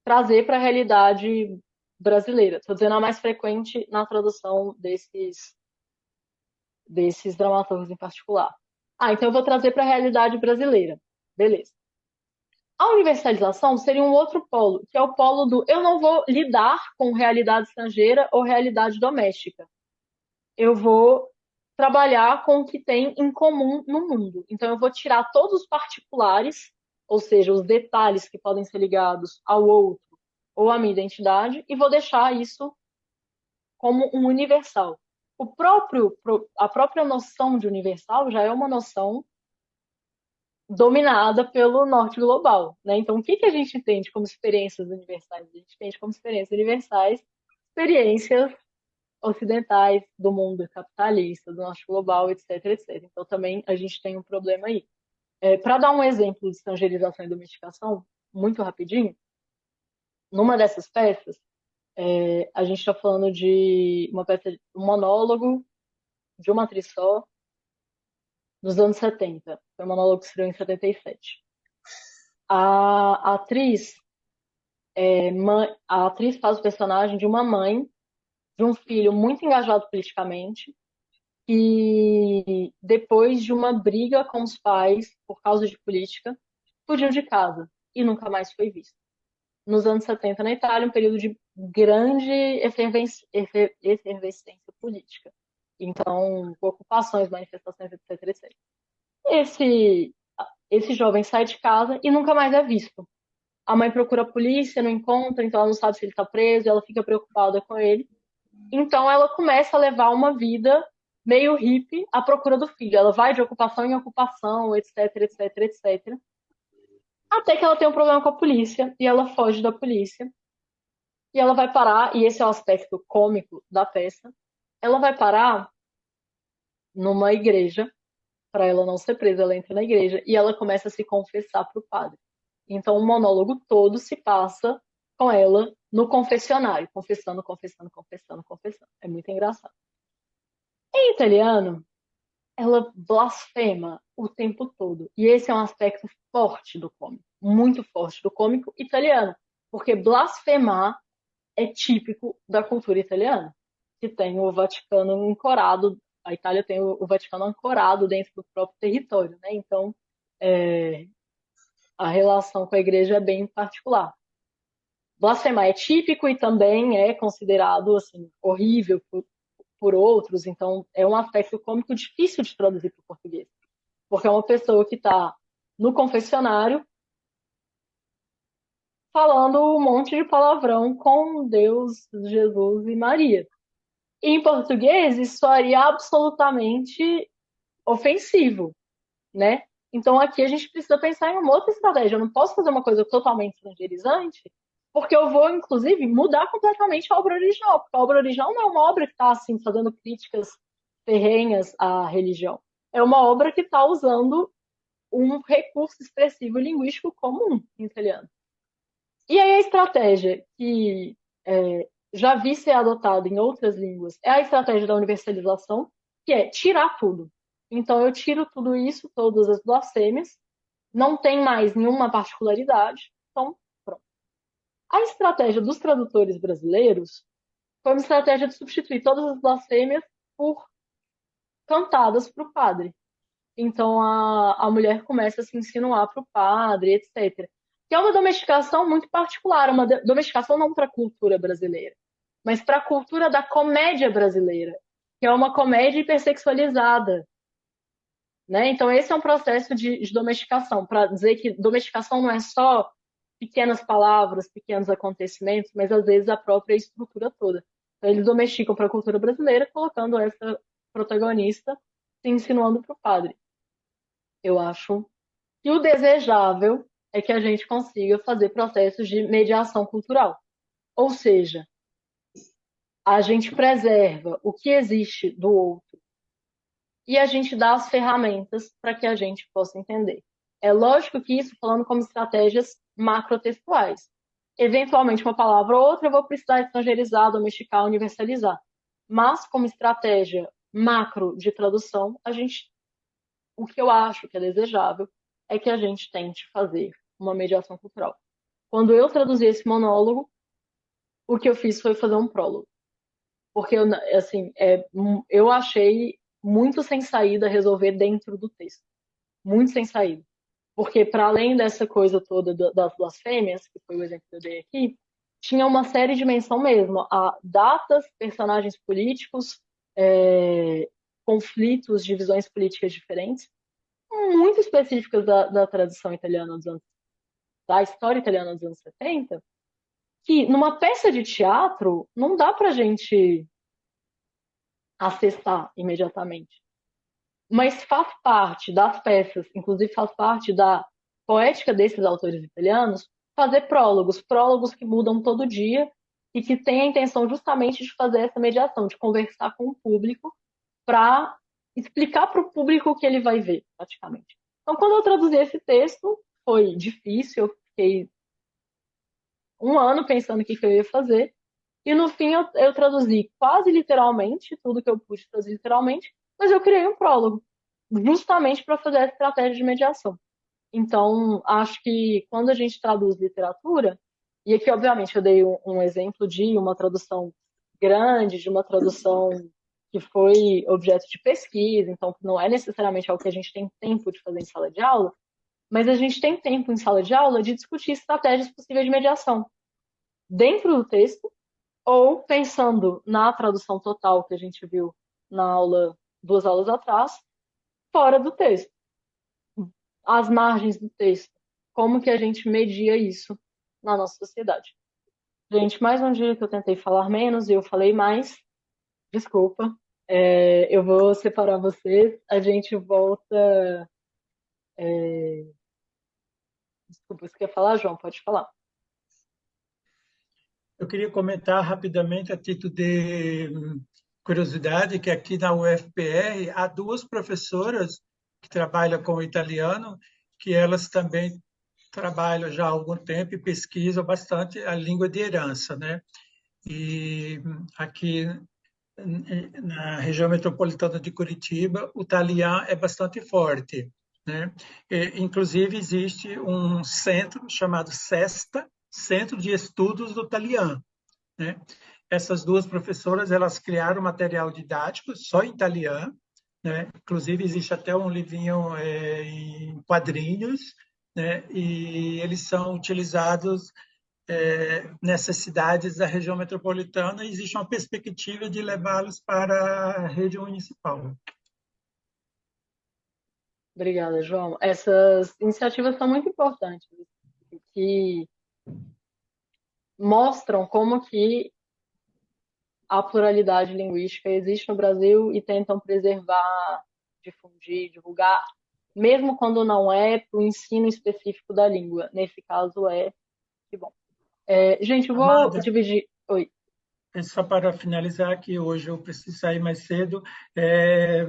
trazer para a realidade brasileira. Estou dizendo a mais frequente na tradução desses dramaturgos em particular. Então eu vou trazer para a realidade brasileira. Beleza. A universalização seria um outro polo, que é o polo do eu não vou lidar com realidade estrangeira ou realidade doméstica. Eu vou trabalhar com o que tem em comum no mundo. Então eu vou tirar todos os particulares, ou seja, os detalhes que podem ser ligados ao outro ou à minha identidade, e vou deixar isso como um universal. A própria noção de universal já é uma noção dominada pelo norte global, né? Então, o que a gente entende como experiências universais? A gente entende como experiências universais experiências ocidentais do mundo capitalista, do norte global, etc, etc. Então, também a gente tem um problema aí. Para dar um exemplo de estrangeirização e domesticação, muito rapidinho, numa dessas peças, a gente está falando de uma peça, um monólogo de uma atriz só, dos anos 70. Foi um monólogo que estreou em 77. A atriz faz o personagem de uma mãe de um filho muito engajado politicamente e depois de uma briga com os pais por causa de política, fugiu de casa e nunca mais foi visto. Nos anos 70 na Itália, um período de grande efervescência política. Então, ocupações, manifestações, etc, etc. Esse jovem sai de casa e nunca mais é visto. A mãe procura a polícia, não encontra, então ela não sabe se ele está preso, ela fica preocupada com ele. Então ela começa a levar uma vida meio hippie à procura do filho. Ela vai de ocupação em ocupação, etc, etc, etc. Até que ela tem um problema com a polícia e ela foge da polícia. E ela vai parar, e esse é o aspecto cômico da peça, ela vai parar numa igreja. Para ela não ser presa, ela entra na igreja e ela começa a se confessar para o padre. Então, o monólogo todo se passa com ela no confessionário, confessando, confessando, confessando, confessando. É muito engraçado. Em italiano, ela blasfema o tempo todo. E esse é um aspecto forte do cômico, muito forte do cômico italiano, porque blasfemar é típico da cultura italiana, que tem o Vaticano ancorado, a Itália tem o Vaticano ancorado dentro do próprio território, né? Então, é, a relação com a igreja é bem particular. Blasfemar é típico e também é considerado assim horrível por outros, então é um aspecto cômico difícil de traduzir para o português, porque é uma pessoa que está no confessionário falando um monte de palavrão com Deus, Jesus e Maria. E em português, isso soaria absolutamente ofensivo, né? Então aqui a gente precisa pensar em uma outra estratégia. Eu não posso fazer uma coisa totalmente estrangeirizante, porque eu vou, inclusive, mudar completamente a obra original. Porque a obra original não é uma obra que está assim, fazendo críticas ferrenhas à religião. É uma obra que está usando um recurso expressivo linguístico comum em italiano. E aí a estratégia que já vi ser adotada em outras línguas é a estratégia da universalização, que é tirar tudo. Então eu tiro tudo isso, todas as blasfêmias, não tem mais nenhuma particularidade, então pronto. A estratégia dos tradutores brasileiros foi uma estratégia de substituir todas as blasfêmias por cantadas para o padre. Então a mulher começa a se insinuar para o padre, etc. Que é uma domesticação muito particular, uma domesticação não para a cultura brasileira, mas para a cultura da comédia brasileira, que é uma comédia hipersexualizada. Né? Então, esse é um processo de domesticação, para dizer que domesticação não é só pequenas palavras, pequenos acontecimentos, mas às vezes a própria estrutura toda. Então, eles domesticam para a cultura brasileira, colocando essa protagonista se insinuando para o padre. Eu acho que o desejável é que a gente consiga fazer processos de mediação cultural. Ou seja, a gente preserva o que existe do outro e a gente dá as ferramentas para que a gente possa entender. É lógico que isso falando como estratégias macrotextuais. Eventualmente, uma palavra ou outra eu vou precisar estrangeirizar, domesticar, universalizar. Mas, como estratégia macro de tradução, o que eu acho que é desejável é que a gente tente fazer uma mediação cultural. Quando eu traduzi esse monólogo, o que eu fiz foi fazer um prólogo. Porque eu achei muito sem saída resolver dentro do texto. Muito sem saída. Porque, para além dessa coisa toda das blasfêmias, que foi o exemplo que eu dei aqui, tinha uma série de menção mesmo a datas, personagens políticos, conflitos, divisões políticas diferentes, muito específicas da tradição italiana da história italiana dos anos 70, que numa peça de teatro não dá pra gente acessar imediatamente. Mas faz parte das peças, inclusive faz parte da poética desses autores italianos, fazer prólogos que mudam todo dia e que têm a intenção justamente de fazer essa mediação, de conversar com o público para explicar para o público o que ele vai ver, praticamente. Então, quando eu traduzi esse texto, foi difícil, eu fiquei um ano pensando o que eu ia fazer, e no fim eu traduzi quase literalmente, tudo que eu pude traduzir literalmente, mas eu criei um prólogo, justamente para fazer a estratégia de mediação. Então, acho que quando a gente traduz literatura, e aqui, obviamente, eu dei um exemplo de uma tradução grande, de uma tradução que foi objeto de pesquisa, então não é necessariamente algo que a gente tem tempo de fazer em sala de aula, mas a gente tem tempo em sala de aula de discutir estratégias possíveis de mediação dentro do texto ou pensando na tradução total que a gente viu na aula, 2 aulas atrás, fora do texto, às margens do texto. Como que a gente media isso na nossa sociedade? Gente, mais um dia que eu tentei falar menos e eu falei mais. Desculpa. Eu vou separar vocês. A gente volta. Desculpa, você quer falar, João? Pode falar. Eu queria comentar rapidamente, a título de curiosidade, que aqui na UFPR há 2 professoras que trabalham com o italiano, que elas também trabalho já há algum tempo e pesquiso bastante a língua de herança, né? E aqui na região metropolitana de Curitiba, o italiano é bastante forte, né? Inclusive existe um centro chamado CESTA, Centro de Estudos do Italiano, né? Essas duas professoras, elas criaram material didático só em italiano, né? Inclusive existe até um livrinho em quadrinhos, né? E eles são utilizados nessas cidades da região metropolitana. Existe uma perspectiva de levá-los para a rede municipal. Obrigada, João. Essas iniciativas são muito importantes, que mostram como que a pluralidade linguística existe no Brasil e tentam preservar, difundir, divulgar, mesmo quando não é para o ensino específico da língua. Nesse caso que bom. Gente, eu vou Amanda, dividir. Oi. só para finalizar, que hoje eu preciso sair mais cedo, é,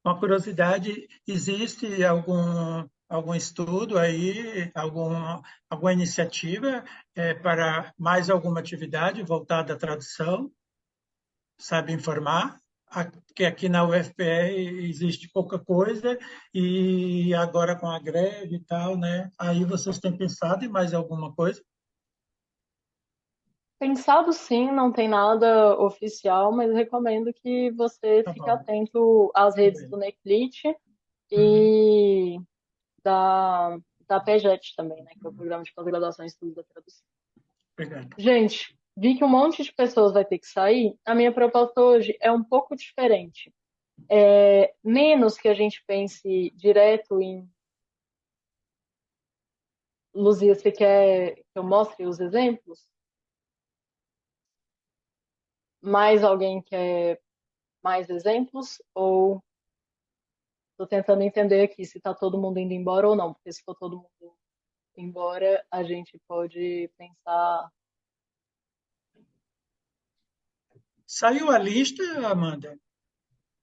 uma curiosidade: existe algum estudo aí, alguma iniciativa para mais alguma atividade voltada à tradução? Sabe informar? Que aqui na UFPR existe pouca coisa e agora com a greve e tal, né? Aí vocês têm pensado em mais alguma coisa? Pensado sim, não tem nada oficial, mas recomendo que você Tá fique bom, atento às tá redes do bem. Neclit Uhum, e da, da PEGET também, né, que é o Programa de Pós-Graduação em Estudos da Tradução. obrigado. Gente, vi que um monte de pessoas vai ter que sair. A minha proposta hoje é um pouco diferente. Menos que a gente pense direto em. Luzia, você quer que eu mostre os exemplos? Mais alguém quer mais exemplos? Ou estou tentando entender aqui se está todo mundo indo embora ou não? Porque se for todo mundo embora, a gente pode pensar. Saiu a lista, Amanda?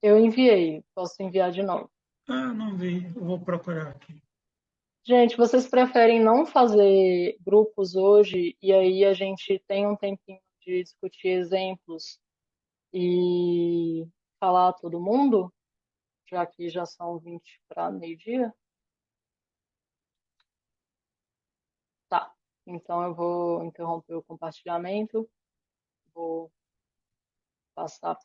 Eu enviei, posso enviar de novo. Ah, não vi. Eu vou procurar aqui. Gente, vocês preferem não fazer grupos hoje e aí a gente tem um tempinho de discutir exemplos e falar a todo mundo, já que já são 20 para meio-dia? Tá. Então eu vou interromper o compartilhamento, vou passar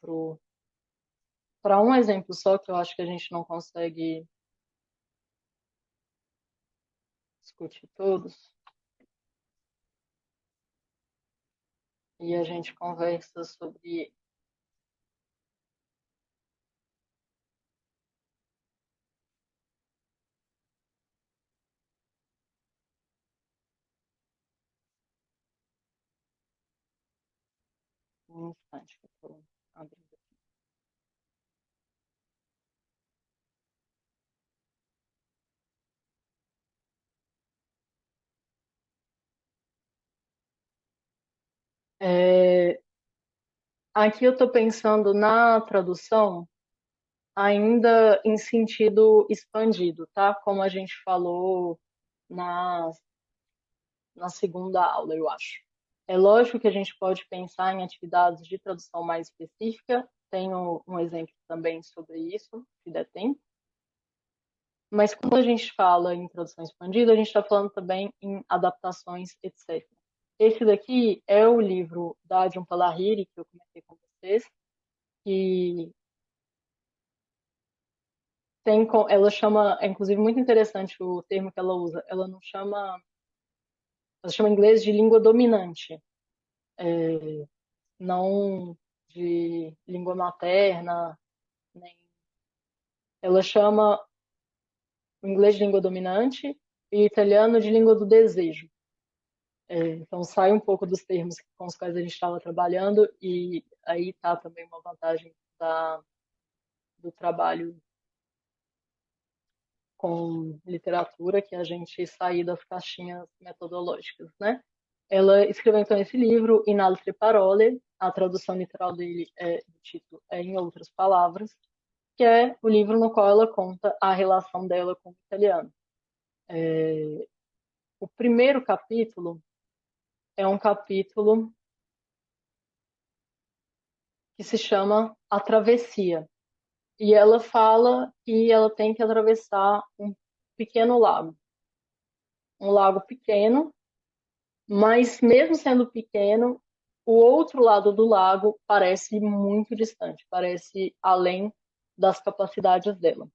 para um exemplo só, que eu acho que a gente não consegue discutir todos, e a gente conversa sobre. Um instante que eu estou abrindo. É, aqui eu estou pensando na tradução ainda em sentido expandido, tá? Como a gente falou na, na segunda aula, eu acho. É lógico que a gente pode pensar em atividades de tradução mais específica. Tenho um exemplo também sobre isso, se der tempo. Mas quando a gente fala em tradução expandida, a gente está falando também em adaptações, etc. Esse daqui é o livro da Jhumpa Lahiri, que eu comentei com vocês, que ela chama, é inclusive muito interessante o termo que ela usa, ela chama em inglês de língua dominante, não de língua materna, nem, ela chama o inglês de língua dominante e o italiano de língua do desejo. Então sai um pouco dos termos com os quais a gente estava trabalhando e aí está também uma vantagem do trabalho com literatura, que é a gente sair das caixinhas metodológicas, né? Ela escreveu então esse livro, In altre parole, a tradução literal do título é Em Outras Palavras, que é o livro no qual ela conta a relação dela com o italiano. O primeiro capítulo é um capítulo que se chama A Travessia. E ela fala que ela tem que atravessar um pequeno lago. Um lago pequeno, mas mesmo sendo pequeno, o outro lado do lago parece muito distante, parece além das capacidades dela.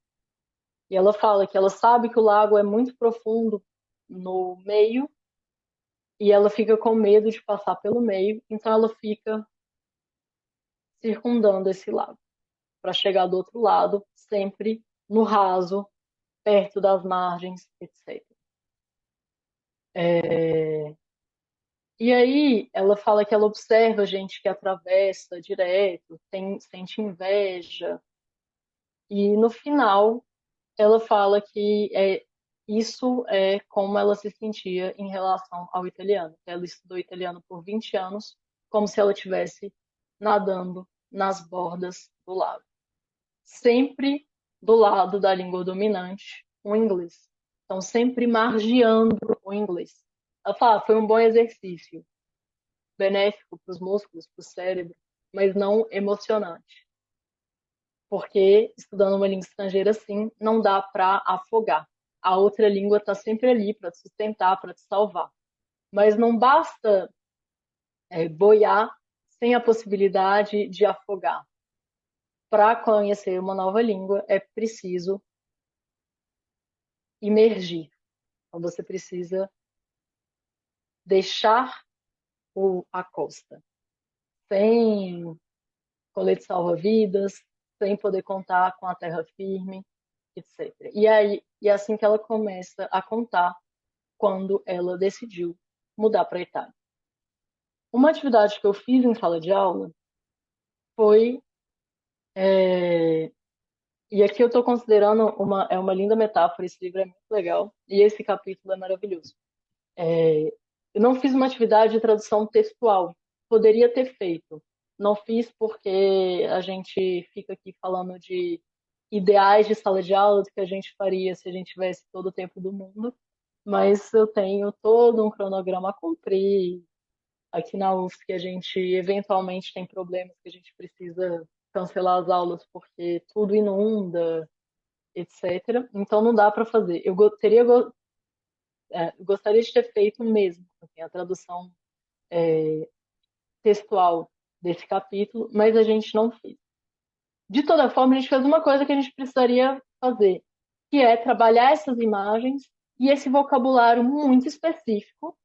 E ela fala que ela sabe que o lago é muito profundo no meio e ela fica com medo de passar pelo meio, então ela fica circundando esse lago para chegar do outro lado, sempre no raso, perto das margens, etc. E aí ela fala que ela observa gente que atravessa direto, sente inveja, e no final ela fala que isso é como ela se sentia em relação ao italiano. Ela estudou italiano por 20 anos, como se ela estivesse nadando nas bordas do lago. Sempre do lado da língua dominante, o inglês. Então, sempre margeando o inglês. Ela fala, foi um bom exercício, benéfico para os músculos, para o cérebro, mas não emocionante. Porque estudando uma língua estrangeira assim, não dá para afogar. A outra língua está sempre ali para te sustentar, para te salvar. Mas não basta boiar sem a possibilidade de afogar. Para conhecer uma nova língua, é preciso imergir. Então, você precisa deixar a costa. Sem colete salva-vidas, sem poder contar com a terra firme, etc. E aí, e é assim que ela começa a contar quando ela decidiu mudar para a Itália. Uma atividade que eu fiz em sala de aula foi, e aqui eu estou considerando uma linda metáfora, esse livro é muito legal, e esse capítulo é maravilhoso. Eu não fiz uma atividade de tradução textual, poderia ter feito. Não fiz porque a gente fica aqui falando de ideais de sala de aula, do que a gente faria se a gente tivesse todo o tempo do mundo, mas eu tenho todo um cronograma a cumprir. Aqui na UFSC a gente eventualmente tem problemas que a gente precisa cancelar as aulas porque tudo inunda, etc. Então não dá para fazer. Eu gostaria de ter feito mesmo assim, a tradução textual desse capítulo, mas a gente não fez. De toda forma, a gente fez uma coisa que a gente precisaria fazer, que é trabalhar essas imagens e esse vocabulário muito específico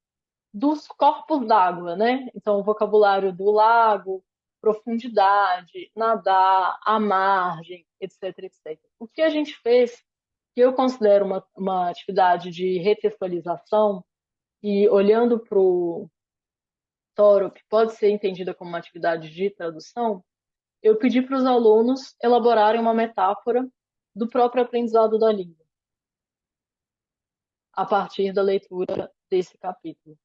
dos corpos d'água, né? Então, o vocabulário do lago, profundidade, nadar, a margem, etc, etc. O que a gente fez, que eu considero uma atividade de retextualização, e olhando para o Toro, que pode ser entendida como uma atividade de tradução, eu pedi para os alunos elaborarem uma metáfora do próprio aprendizado da língua, a partir da leitura desse capítulo,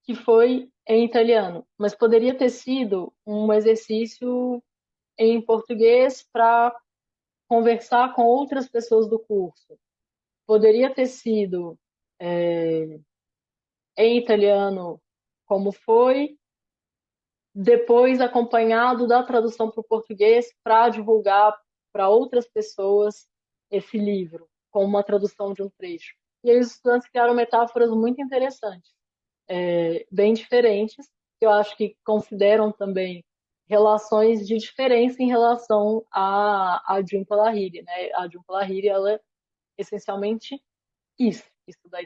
que foi em italiano, mas poderia ter sido um exercício em português para conversar com outras pessoas do curso. Poderia ter sido em italiano, como foi, depois acompanhado da tradução para o português para divulgar para outras pessoas esse livro, com uma tradução de um trecho. E aí os estudantes criaram metáforas muito interessantes, bem diferentes, que eu acho que consideram também relações de diferença em relação a Jhumpa Lahiri, né? A Jhumpa Lahiri, ela é essencialmente isso, estudou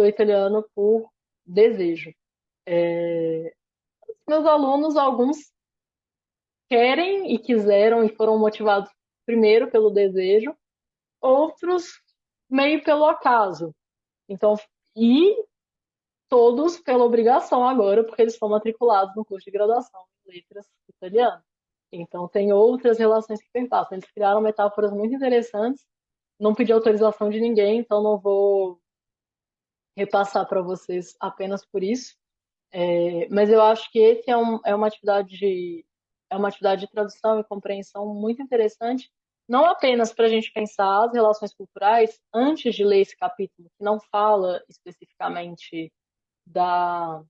italiano por desejo. Meus alunos, alguns querem e quiseram e foram motivados primeiro pelo desejo, outros meio pelo acaso. Então, e todos pela obrigação agora, porque eles estão matriculados no curso de graduação em letras italiano. Então, tem outras relações que perpassam. Eles criaram metáforas muito interessantes. Não pedi autorização de ninguém, então não vou repassar para vocês apenas por isso. Mas eu acho que esse é uma atividade de tradução e compreensão muito interessante não apenas para a gente pensar as relações culturais, antes de ler esse capítulo, que não fala especificamente da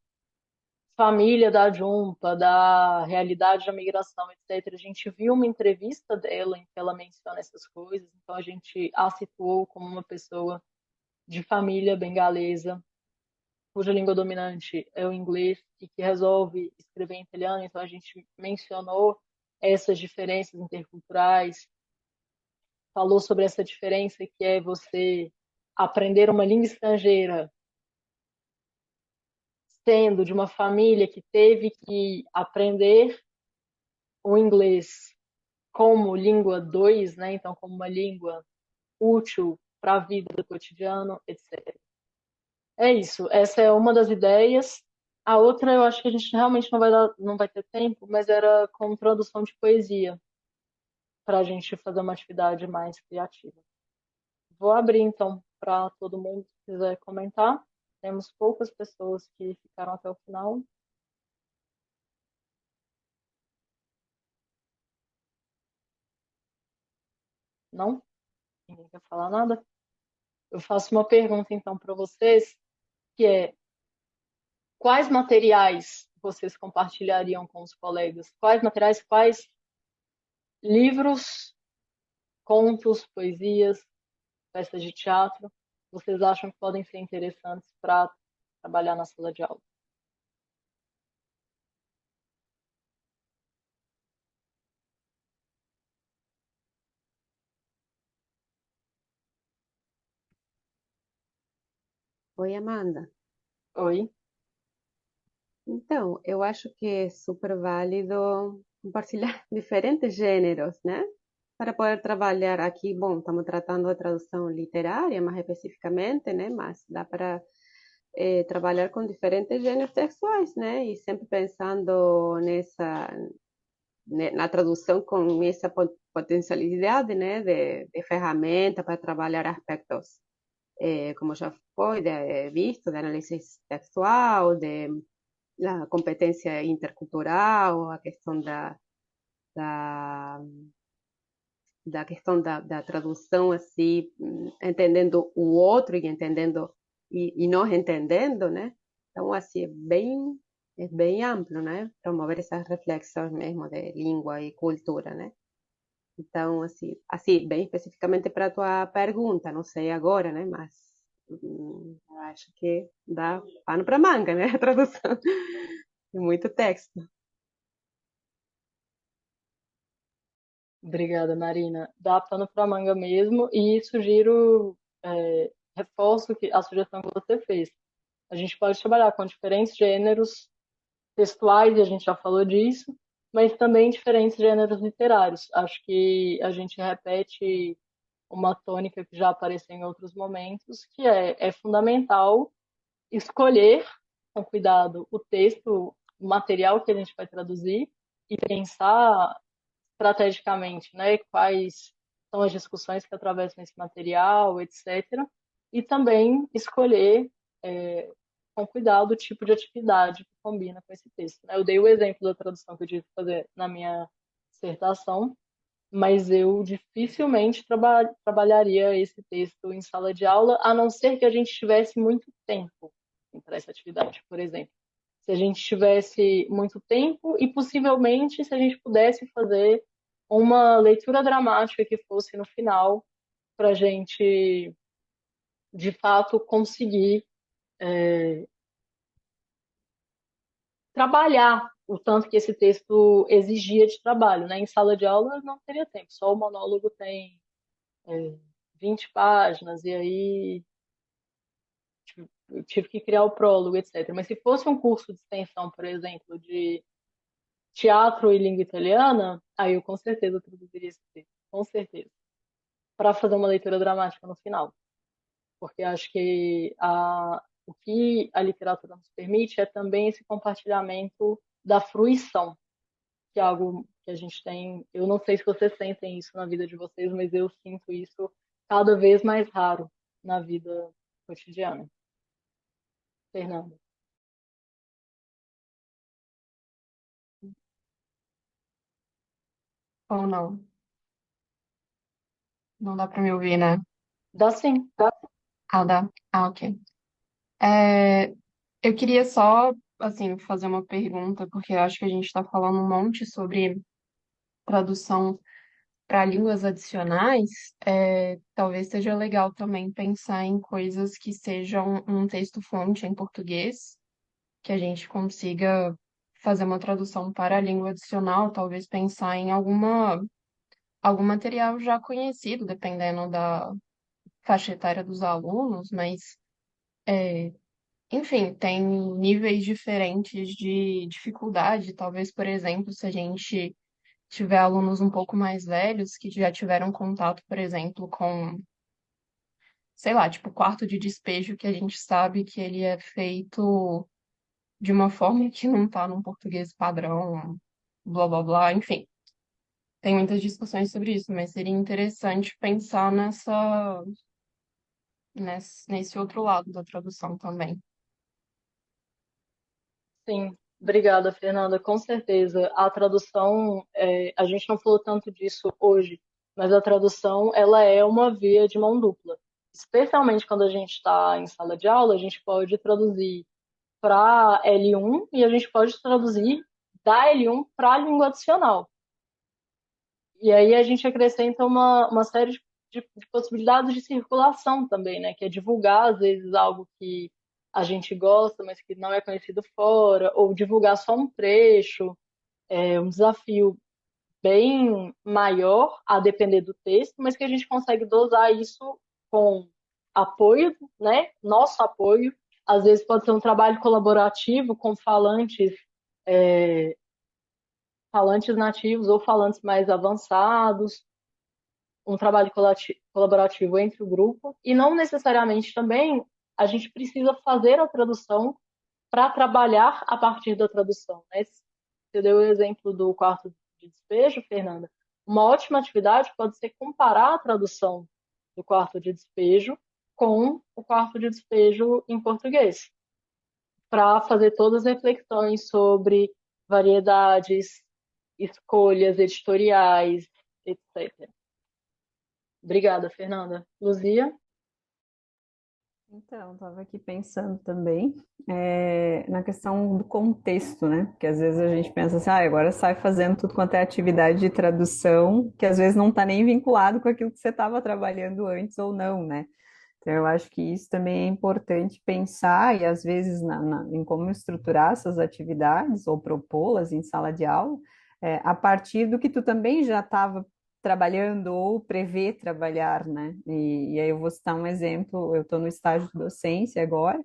família da Jumpa, da realidade da migração, etc. A gente viu uma entrevista dela em que ela menciona essas coisas, então a gente a situou como uma pessoa de família bengalesa, cuja língua dominante é o inglês e que resolve escrever em italiano, então a gente mencionou essas diferenças interculturais, falou sobre essa diferença que é você aprender uma língua estrangeira sendo de uma família que teve que aprender o inglês como língua 2, né? Então, como uma língua útil para a vida do cotidiano, etc. É isso. Essa é uma das ideias. A outra, eu acho que a gente realmente não vai ter tempo, mas era com tradução de poesia, para a gente fazer uma atividade mais criativa. Vou abrir, então, para todo mundo que quiser comentar. Temos poucas pessoas que ficaram até o final. Não? Ninguém quer falar nada? Eu faço uma pergunta, então, para vocês, que é: quais materiais vocês compartilhariam com os colegas? Quais materiais, quais livros, contos, poesias, peças de teatro vocês acham que podem ser interessantes para trabalhar na sala de aula? Oi, Amanda. Oi? Então, eu acho que é super válido compartilhar diferentes gêneros, né? Para poder trabalhar aqui, bom, estamos tratando de tradução literária, mais especificamente, né? Mas dá para trabalhar com diferentes gêneros textuais, né? E sempre pensando na tradução com essa potencialidade, né? De ferramenta para trabalhar aspectos, como já foi visto, de análise textual, de la competência intercultural, a questão da, da questão da tradução, assim, entendendo o outro e entendendo e não entendendo, né? Então, assim, é bem amplo, né? Promover essas reflexões mesmo de língua e cultura, né? Então, assim, bem especificamente para a tua pergunta, não sei agora, né? Mas eu acho que dá pano para manga, né? A tradução. Tem muito texto. Obrigada, Marina. Dá pano para manga mesmo e sugiro, reforço a sugestão que você fez. A gente pode trabalhar com diferentes gêneros textuais, e a gente já falou disso, mas também diferentes gêneros literários. Acho que a gente repete uma tônica que já apareceu em outros momentos, que é fundamental escolher com cuidado o texto, o material que a gente vai traduzir e pensar estrategicamente, né, quais são as discussões que atravessam esse material, etc. E também escolher com cuidado o tipo de atividade que combina com esse texto, né? Eu dei o exemplo da tradução que eu tive que fazer na minha dissertação, mas eu dificilmente trabalharia esse texto em sala de aula, a não ser que a gente tivesse muito tempo para essa atividade, por exemplo. Se a gente tivesse muito tempo e possivelmente se a gente pudesse fazer uma leitura dramática que fosse no final, para a gente, de fato, conseguir trabalhar o tanto que esse texto exigia de trabalho, né? Em sala de aula não teria tempo, só o monólogo tem 20 páginas, e aí eu tive que criar o prólogo, etc. Mas se fosse um curso de extensão, por exemplo, de teatro e língua italiana, aí eu com certeza traduziria esse texto, com certeza, para fazer uma leitura dramática no final. Porque acho que o que a literatura nos permite é também esse compartilhamento da fruição, que é algo que a gente tem. Eu não sei se vocês sentem isso na vida de vocês, mas eu sinto isso cada vez mais raro na vida cotidiana. Fernanda. Ou não? Não dá para me ouvir, né? Dá sim. Ah, dá. Ah, ok. É, eu queria só, assim, fazer uma pergunta, porque eu acho que a gente está falando um monte sobre tradução para línguas adicionais. Talvez seja legal também pensar em coisas que sejam um texto-fonte em português, que a gente consiga fazer uma tradução para a língua adicional, talvez pensar em algum material já conhecido, dependendo da faixa etária dos alunos, mas enfim, tem níveis diferentes de dificuldade. Talvez, por exemplo, se a gente tiver alunos um pouco mais velhos que já tiveram contato, por exemplo, com, sei lá, tipo, quarto de despejo, que a gente sabe que ele é feito de uma forma que não tá num português padrão, blá blá blá, enfim. Tem muitas discussões sobre isso, mas seria interessante pensar nesse outro lado da tradução também. Sim, obrigada, Fernanda. Com certeza, a tradução, a gente não falou tanto disso hoje, mas a tradução, ela é uma via de mão dupla. Especialmente quando a gente está em sala de aula, a gente pode traduzir para L1 e a gente pode traduzir da L1 para a língua adicional. E aí a gente acrescenta uma série de possibilidades de circulação também, né? Que é divulgar, às vezes, algo que a gente gosta, mas que não é conhecido fora, ou divulgar só um trecho. É um desafio bem maior, a depender do texto, mas que a gente consegue dosar isso com apoio, né? Nosso apoio. Às vezes pode ser um trabalho colaborativo com falantes nativos ou falantes mais avançados, um trabalho colaborativo entre o grupo, e não necessariamente também a gente precisa fazer a tradução para trabalhar a partir da tradução. Né? Você deu o exemplo do quarto de despejo, Fernanda. Uma ótima atividade pode ser comparar a tradução do quarto de despejo com o quarto de despejo em português, para fazer todas as reflexões sobre variedades, escolhas editoriais, etc. Obrigada, Fernanda. Luzia? Então, estava aqui pensando também na questão do contexto, né? Porque às vezes a gente pensa assim, agora sai fazendo tudo quanto é atividade de tradução, que às vezes não está nem vinculado com aquilo que você estava trabalhando antes ou não, né? Então, eu acho que isso também é importante pensar, e às vezes em como estruturar essas atividades ou propô-las em sala de aula, a partir do que tu também já estava trabalhando ou prevê trabalhar, né? E aí eu vou citar um exemplo, eu estou no estágio de docência agora,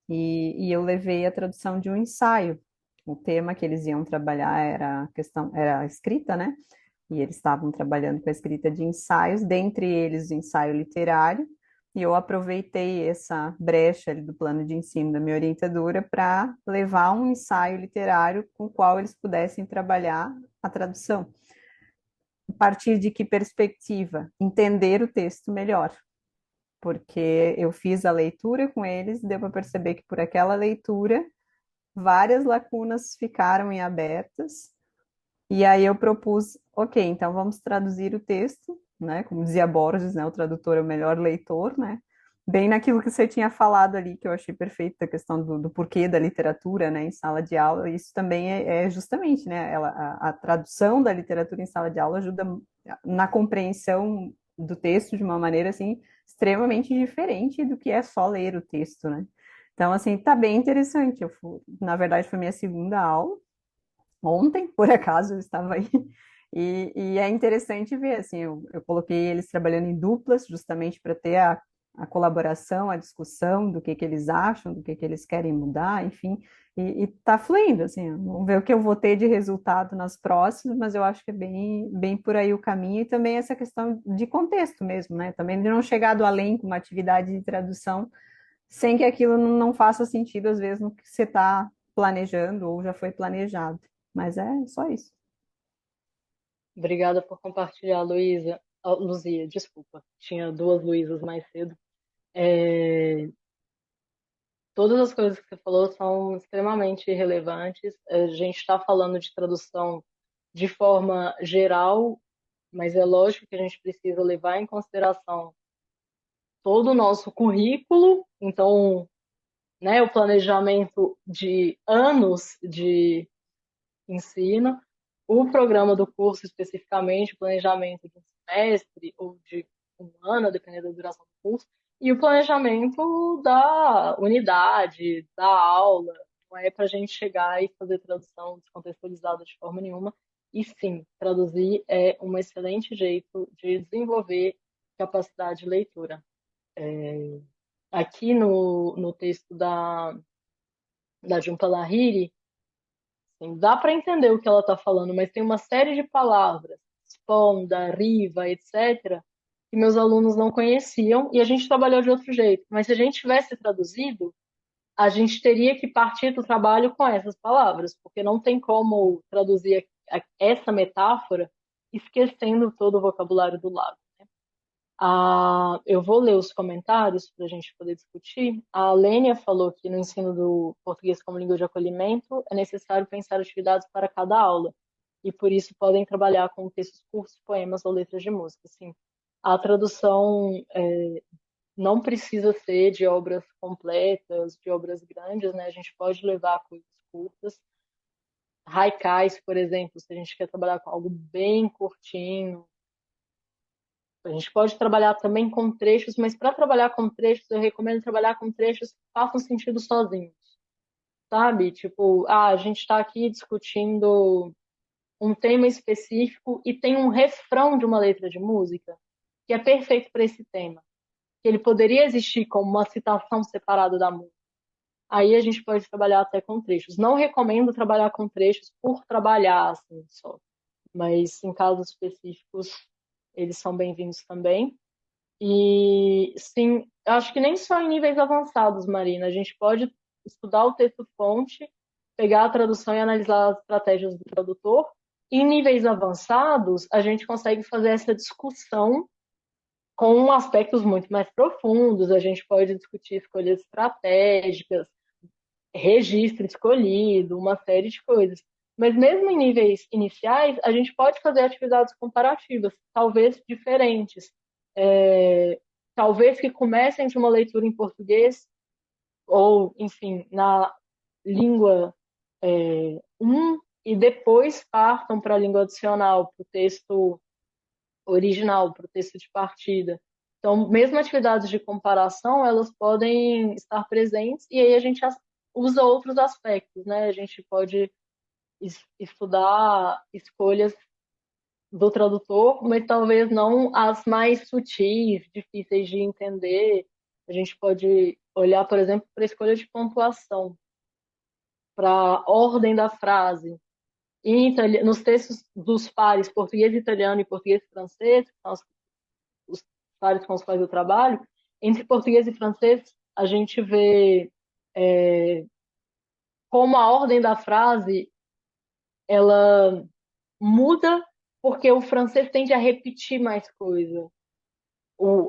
e eu levei a tradução de um ensaio. O tema que eles iam trabalhar era a escrita, né? E eles estavam trabalhando com a escrita de ensaios, dentre eles o ensaio literário, e eu aproveitei essa brecha ali do plano de ensino da minha orientadora para levar um ensaio literário com o qual eles pudessem trabalhar a tradução. A partir de que perspectiva? Entender o texto melhor, porque eu fiz a leitura com eles e deu para perceber que por aquela leitura várias lacunas ficaram em abertas, e aí eu propus, ok, então vamos traduzir o texto, né? Como dizia Borges, né? O tradutor é o melhor leitor, né? Bem naquilo que você tinha falado ali, que eu achei perfeito, a questão do porquê da literatura, né, em sala de aula. Isso também é justamente, né, a tradução da literatura em sala de aula ajuda na compreensão do texto de uma maneira, assim, extremamente diferente do que é só ler o texto, né? Então, assim, tá bem interessante. Na verdade, foi minha segunda aula, ontem, por acaso, eu estava aí. E é interessante ver, assim, eu coloquei eles trabalhando em duplas, justamente para ter a colaboração, a discussão do que eles acham, do que eles querem mudar, enfim, e tá fluindo, assim, vamos ver o que eu vou ter de resultado nas próximas, mas eu acho que é bem por aí o caminho, e também essa questão de contexto mesmo, né, também de não chegar do além com uma atividade de tradução, sem que aquilo não faça sentido, às vezes, no que você está planejando ou já foi planejado. Mas é só isso. Obrigada por compartilhar, Luísa. Luzia, desculpa. Tinha duas Luísas mais cedo. Todas as coisas que você falou são extremamente relevantes. A gente está falando de tradução de forma geral, mas é lógico que a gente precisa levar em consideração todo o nosso currículo, então, né, o planejamento de anos de ensino, o programa do curso especificamente, o planejamento de um semestre ou de um ano, dependendo da duração do curso, e o planejamento da unidade, da aula. Não é para a gente chegar e fazer tradução descontextualizada de forma nenhuma. E sim, traduzir é um excelente jeito de desenvolver capacidade de leitura. Aqui no texto da Jhumpa Lahiri, assim, dá para entender o que ela está falando, mas tem uma série de palavras, sponda, riva, etc., que meus alunos não conheciam e a gente trabalhou de outro jeito. Mas se a gente tivesse traduzido, a gente teria que partir do trabalho com essas palavras, porque não tem como traduzir essa metáfora esquecendo todo o vocabulário do lado. Eu vou ler os comentários para a gente poder discutir. A Lênia falou que no ensino do português como língua de acolhimento é necessário pensar atividades para cada aula e por isso podem trabalhar com textos curtos, poemas ou letras de música. Sim, a tradução não precisa ser de obras completas, de obras grandes, né? A gente pode levar coisas curtas. Haikais, por exemplo, se a gente quer trabalhar com algo bem curtinho, a gente pode trabalhar também com trechos, mas para trabalhar com trechos, eu recomendo trabalhar com trechos que façam sentido sozinhos, sabe? Tipo, a gente está aqui discutindo um tema específico e tem um refrão de uma letra de música que é perfeito para esse tema. Que ele poderia existir como uma citação separada da música. Aí a gente pode trabalhar até com trechos. Não recomendo trabalhar com trechos por trabalhar, assim, só. Mas em casos específicos, eles são bem-vindos também. E sim, acho que nem só em níveis avançados, Marina. A gente pode estudar o texto-fonte, pegar a tradução e analisar as estratégias do tradutor. E em níveis avançados, a gente consegue fazer essa discussão com aspectos muito mais profundos. A gente pode discutir escolhas estratégicas, registro escolhido, uma série de coisas. Mas mesmo em níveis iniciais, a gente pode fazer atividades comparativas, talvez diferentes. Talvez que comecem de uma leitura em português, ou, enfim, na língua 1, e depois partam para a língua adicional, para o texto original, para o texto de partida. Então, mesmo atividades de comparação, elas podem estar presentes e aí a gente usa outros aspectos, né? A gente pode estudar escolhas do tradutor, mas talvez não as mais sutis, difíceis de entender. A gente pode olhar, por exemplo, para a escolha de pontuação, para a ordem da frase. Nos textos dos pares português, italiano e português e francês, que são os pares com os quais eu trabalho, entre português e francês, a gente vê como a ordem da frase ela muda porque o francês tende a repetir mais coisa,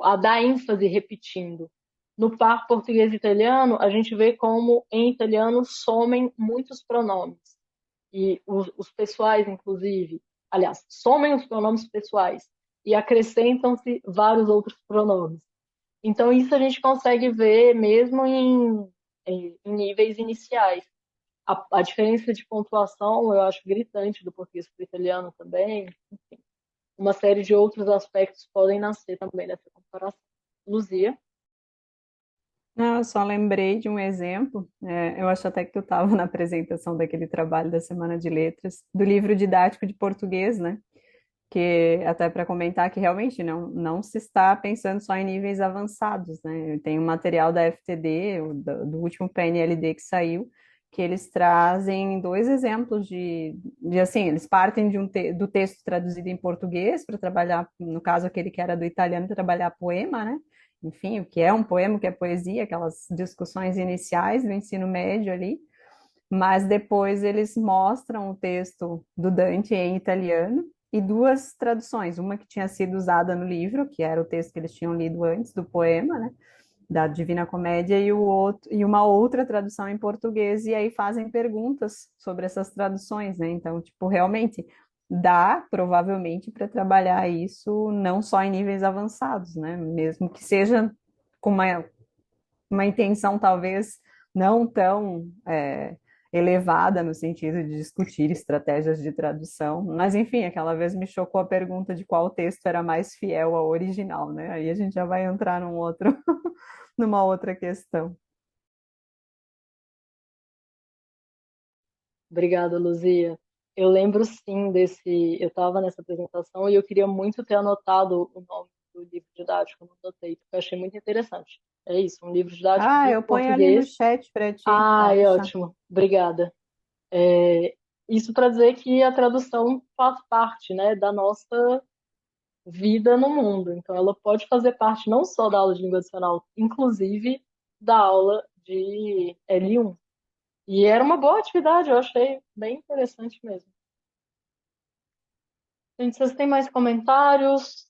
a dar ênfase repetindo. No par português e italiano, a gente vê como em italiano somem muitos pronomes. E os pessoais, inclusive, aliás, somem os pronomes pessoais e acrescentam-se vários outros pronomes. Então, isso a gente consegue ver mesmo em níveis iniciais. A diferença de pontuação eu acho gritante do português para o italiano também. Enfim, uma série de outros aspectos podem nascer também dessa comparação. Luzia? Não, eu só lembrei de um exemplo, eu acho até que tu estava na apresentação daquele trabalho da Semana de Letras, do livro didático de português, né? Que até para comentar que realmente não se está pensando só em níveis avançados, né? Tem um material da FTD, do último PNLD que saiu, que eles trazem dois exemplos de assim, eles partem do texto traduzido em português para trabalhar, no caso aquele que era do italiano, para trabalhar poema, né? Enfim, o que é um poema, o que é poesia, aquelas discussões iniciais do ensino médio ali, mas depois eles mostram o texto do Dante em italiano e duas traduções, uma que tinha sido usada no livro, que era o texto que eles tinham lido antes do poema, né, da Divina Comédia, e uma outra tradução em português, e aí fazem perguntas sobre essas traduções, né? Então, tipo, realmente dá provavelmente para trabalhar isso não só em níveis avançados, né? Mesmo que seja com uma intenção talvez não tão elevada no sentido de discutir estratégias de tradução, mas enfim, aquela vez me chocou a pergunta de qual texto era mais fiel ao original, né? Aí a gente já vai entrar numa outra questão. Obrigada, Luzia. Eu lembro sim desse. Eu estava nessa apresentação e eu queria muito ter anotado o nome do livro didático, eu não anotei, porque eu achei muito interessante. É isso, um livro didático Ah, de eu ponho ali no português. chat para ti, Ai, Aisha. ótimo, obrigada. Isso para dizer que a tradução faz parte, né, da nossa vida no mundo. Então, ela pode fazer parte não só da aula de língua adicional, inclusive da aula de L1. E era uma boa atividade, eu achei bem interessante mesmo. Gente, vocês têm mais comentários?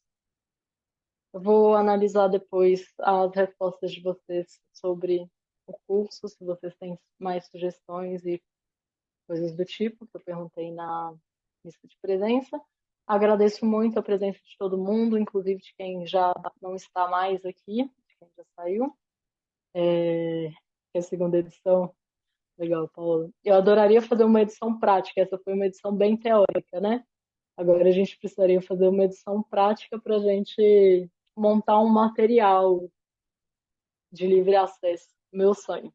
Eu vou analisar depois as respostas de vocês sobre o curso, se vocês têm mais sugestões e coisas do tipo, que eu perguntei na lista de presença. Agradeço muito a presença de todo mundo, inclusive de quem já não está mais aqui, de quem já saiu. É a segunda edição. Legal, Paula. Eu adoraria fazer uma edição prática, essa foi uma edição bem teórica, né? Agora a gente precisaria fazer uma edição prática para a gente montar um material de livre acesso. Meu sonho.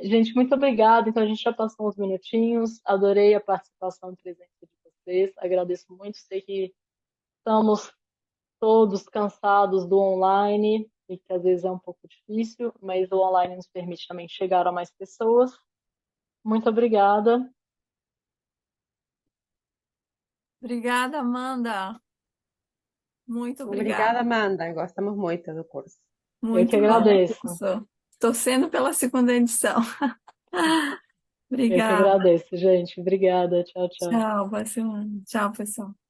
Gente, muito obrigada. Então a gente já passou uns minutinhos. Adorei a participação e presença de vocês. Agradeço muito. Sei que estamos todos cansados do online e que às vezes é um pouco difícil, mas o online nos permite também chegar a mais pessoas. Muito obrigada. Obrigada, Amanda. Muito Obrigada, obrigada. Amanda. Gostamos muito do curso. Eu que Muito bom o agradeço. curso. Torcendo pela segunda edição. Eu que Obrigada. agradeço, gente. Obrigada. Tchau, tchau. Tchau, boa semana. Tchau, pessoal.